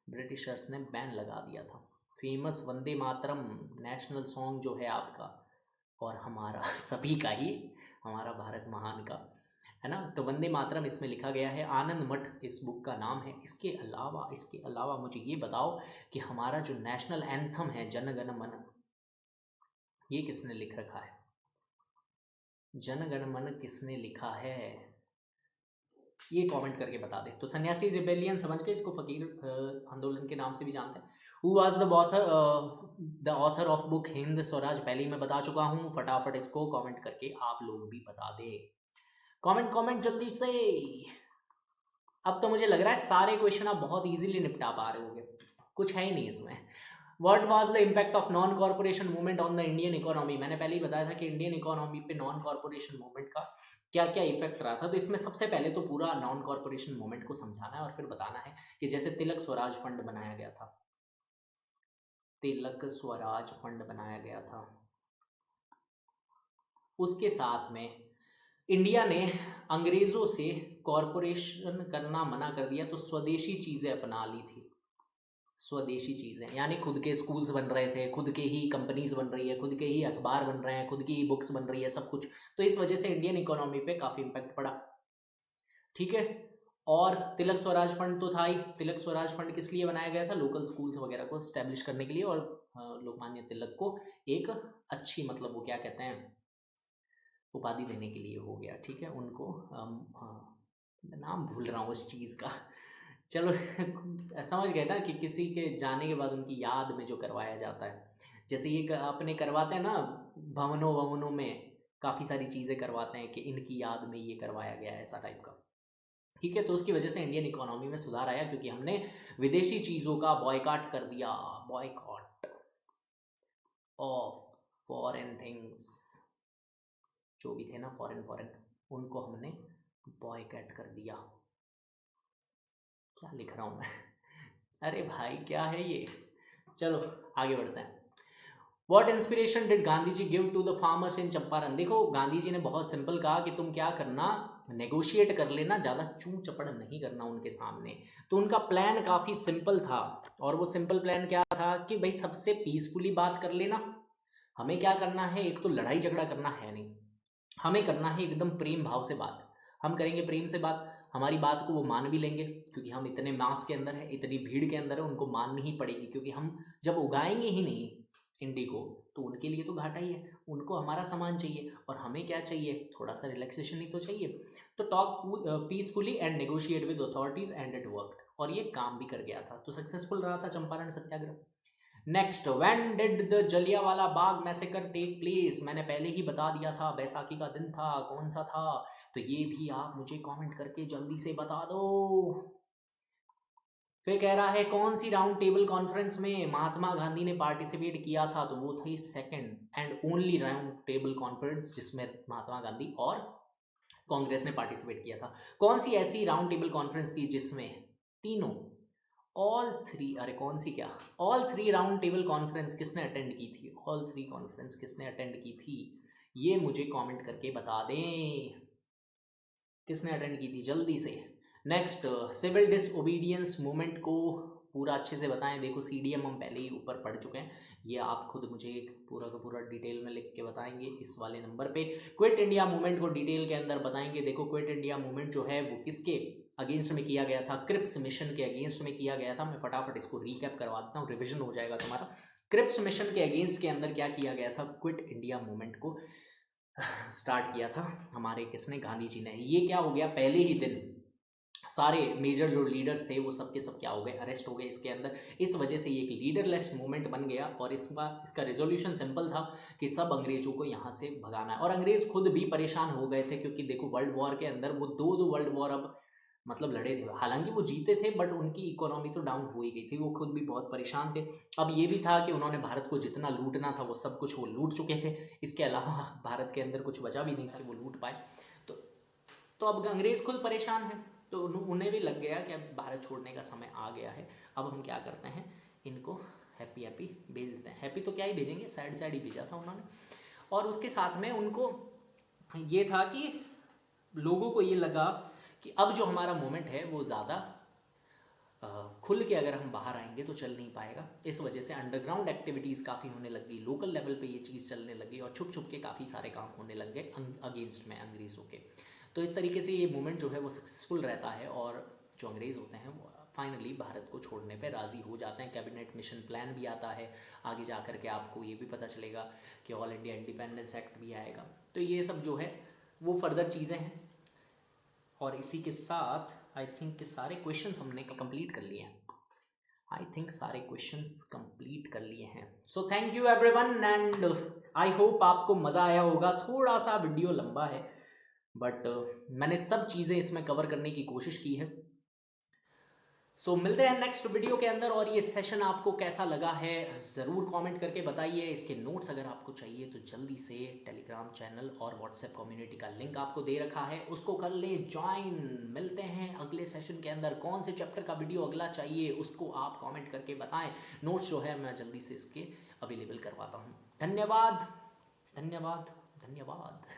ब्रिटिशर्स ने बैन लगा दिया था। Famous Vande Mataram national song जो है आपका और हमारा सभी का ही, हमारा भारत महान का, है ना। तो वंदे मातरम इसमें लिखा गया है, आनंद मठ इस बुक का नाम है। इसके अलावा मुझे ये बताओ कि हमारा जो नेशनल एंथम है जन गण मन, ये किसने लिख रखा है? जन गण मन किसने लिखा है, ये कमेंट करके बता दे। तो सन्यासी रिबेलियन समझ के, इसको फकीर आंदोलन के नाम से भी जानते हैं। Who was the author of book Hind Swaraj, पहले ही मैं बता चुका हूँ, फटाफट इसको कमेंट करके आप लोग भी बता दे। कमेंट जल्दी से। अब तो मुझे लग रहा है सारे क्वेश्चन आप बहुत इजीली निपटा पा रहे होगे, कुछ है ही नहीं इसमें। What was the impact of non corporation movement on the Indian economy, मैंने पहले ही बताया था कि इंडियन इकोनॉमी पे नॉन कॉर्पोरेशन मूवमेंट का क्या क्या इफेक्ट रहा था। तो इसमें सबसे पहले तो पूरा नॉन कॉर्पोरेशन मूवमेंट को समझाना है और फिर बताना है कि जैसे तिलक स्वराज फंड बनाया गया था, तिलक स्वराज फंड बनाया गया था, उसके साथ में इंडिया ने अंग्रेज़ों से कॉरपोरेशन करना मना कर दिया, तो स्वदेशी चीज़ें अपना ली थी। स्वदेशी चीज़ें यानी खुद के स्कूल्स बन रहे थे, खुद के ही कंपनीज बन रही है, खुद के ही अखबार बन रहे हैं, खुद की ही बुक्स बन रही है, सब कुछ। तो इस वजह से इंडियन इकोनॉमी पे काफ़ी इम्पैक्ट पड़ा, ठीक है। और तिलक स्वराज फंड तो था ही। तिलक स्वराज फंड किस लिए बनाया गया था? लोकल स्कूल्स वगैरह को स्टैब्लिश करने के लिए और लोकमान्य तिलक को एक अच्छी, मतलब वो क्या कहते हैं, उपाधि देने के लिए हो गया, ठीक है। उनको नाम भूल रहा हूँ उस चीज़ का, चलो समझ गए ना, कि किसी के जाने के बाद उनकी याद में जो करवाया जाता है, जैसे ये अपने करवाते हैं ना भवनों ववनों में, काफ़ी सारी चीज़ें करवाते हैं कि इनकी याद में ये करवाया गया है, ऐसा टाइप का। ठीक है, तो उसकी वजह से इंडियन इकोनॉमी में सुधार आया क्योंकि हमने विदेशी चीज़ों का बॉयकॉट कर दिया, बॉयकॉट ऑफ फॉरेन थिंग्स, जो भी थे ना फॉरेन उनको हमने बॉयकॉट कर दिया। क्या लिख रहा हूँ मैं अरे भाई क्या है ये, चलो आगे बढ़ते हैं। What inspiration did Gandhi ji give to the farmers in Champaran. देखो गांधी जी ने बहुत सिंपल कहा कि तुम क्या करना, नेगोशिएट कर लेना, ज़्यादा चूं चपड़ नहीं करना उनके सामने। तो उनका प्लान काफ़ी सिंपल था, और वो सिंपल प्लान क्या था कि भाई सबसे पीसफुली बात कर लेना। हमें क्या करना है, एक तो लड़ाई झगड़ा करना है नहीं, हमें करना है एकदम प्रेम भाव से बात। हम करेंगे प्रेम से बात, हमारी बात को वो मान भी लेंगे क्योंकि हम इतने मास के अंदर है, इतनी भीड़ के अंदर है, उनको माननी ही पड़ेगी क्योंकि हम जब उगाएंगे ही नहीं इंडिगो तो उनके लिए तो घाटा ही है, उनको हमारा सामान चाहिए और हमें क्या चाहिए, थोड़ा सा रिलैक्सेशन ही तो चाहिए। तो talk peacefully and negotiate with authorities and it worked, और ये काम भी कर गया था, तो सक्सेसफुल रहा था Champaran Satyagraha. Next, when did the Jallianwala Bagh massacre take place. मैंने पहले ही बता दिया था, बैसाखी का दिन था, कौन सा था, तो ये भी आप मुझे कमेंट करके जल्दी से बता दो। फिर कह रहा है कौन सी राउंड टेबल कॉन्फ्रेंस में महात्मा गांधी ने पार्टिसिपेट किया था, तो वो थी second and only round table conference जिसमें महात्मा गांधी और कांग्रेस ने पार्टिसिपेट किया था। कौन सी ऐसी राउंड टेबल कॉन्फ्रेंस थी जिसमें तीनों, ऑल थ्री, अरे कौन सी क्या, all three round table conference किसने अटेंड की थी, ऑल थ्री कॉन्फ्रेंस किसने अटेंड की थी, ये मुझे कमेंट करके बता दें किसने अटेंड की थी जल्दी से। नेक्स्ट, सिविल डिसओबीडियंस मूवमेंट को पूरा अच्छे से बताएं। देखो सीडीएम हम पहले ही ऊपर पढ़ चुके हैं, ये आप खुद मुझे एक पूरा का पूरा डिटेल में लिख के बताएंगे इस वाले नंबर पे। क्विट इंडिया मूवमेंट को डिटेल के अंदर बताएंगे। देखो क्विट इंडिया मूवमेंट जो है वो किसके अगेंस्ट में किया गया था, क्रिप्स मिशन के अगेंस्ट में किया गया था। मैं फटाफट इसको रिकैप करवा देता हूँ, रिविजन हो जाएगा तुम्हारा। क्रिप्स मिशन के अगेंस्ट के अंदर क्या किया गया था, क्विट इंडिया मूवमेंट को स्टार्ट किया था हमारे किसने, गांधी जी ने। ये क्या हो गया, पहले ही दिन सारे मेजर जो लीडर्स थे वो सब के सब क्या हो गए, अरेस्ट हो गए इसके अंदर। इस वजह से ये एक लीडरलेस मूवमेंट बन गया और इसका रेजोल्यूशन सिंपल था कि सब अंग्रेजों को यहाँ से भगाना है। और अंग्रेज खुद भी परेशान हो गए थे क्योंकि देखो वर्ल्ड वॉर के अंदर वो दो वर्ल्ड वॉर अब मतलब लड़े थे, हालांकि वो जीते थे बट उनकी इकोनॉमी तो डाउन हो ही गई थी, वो खुद भी बहुत परेशान थे। अब ये भी था कि उन्होंने भारत को जितना लूटना था वो सब कुछ वो लूट चुके थे, इसके अलावा भारत के अंदर कुछ बचा भी नहीं था कि वो लूट पाए। तो अब अंग्रेज़ खुद परेशान है, तो उन्हें भी लग गया कि अब भारत छोड़ने का समय आ गया है। अब हम क्या करते हैं, इनको हैप्पी हैप्पी भेज देते हैं। हैप्पी तो क्या ही भेजेंगे, सैड सैड ही भेजा था उन्होंने। और उसके साथ में उनको ये था कि लोगों को ये लगा कि अब जो हमारा मोमेंट है वो ज़्यादा खुल के अगर हम बाहर आएंगे तो चल नहीं पाएगा। इस वजह से अंडरग्राउंड एक्टिविटीज़ काफ़ी होने लग गई, लोकल लेवल पे ये चीज़ चलने लग गई और छुप छुप के काफ़ी सारे काम होने लग गए अगेंस्ट में अंग्रेज़ों के। तो इस तरीके से ये मूवमेंट जो है वो सक्सेसफुल रहता है और जो अंग्रेज़ होते हैं वो फाइनली भारत को छोड़ने पे राज़ी हो जाते हैं। कैबिनेट मिशन प्लान भी आता है, आगे जा कर के आपको ये भी पता चलेगा कि ऑल इंडिया इंडिपेंडेंस एक्ट भी आएगा। तो ये सब जो है वो फर्दर चीज़ें हैं। और इसी के साथ आई थिंक कि सारे क्वेश्चंस हमने कंप्लीट कर लिए हैं, आई थिंक सारे क्वेश्चंस कंप्लीट कर लिए हैं। So thank you everyone and I hope आपको मज़ा आया होगा। थोड़ा सा वीडियो लंबा है बट मैंने सब चीज़ें इसमें कवर करने की कोशिश की है। सो मिलते हैं नेक्स्ट वीडियो के अंदर। और ये सेशन आपको कैसा लगा है ज़रूर कमेंट करके बताइए। इसके नोट्स अगर आपको चाहिए तो जल्दी से टेलीग्राम चैनल और व्हाट्सएप कम्युनिटी का लिंक आपको दे रखा है, उसको कर लें ज्वाइन। मिलते हैं अगले सेशन के अंदर। कौन से चैप्टर का वीडियो अगला चाहिए उसको आप कमेंट करके बताएं। नोट्स जो है मैं जल्दी से इसके अवेलेबल करवाता हूँ। धन्यवाद धन्यवाद धन्यवाद।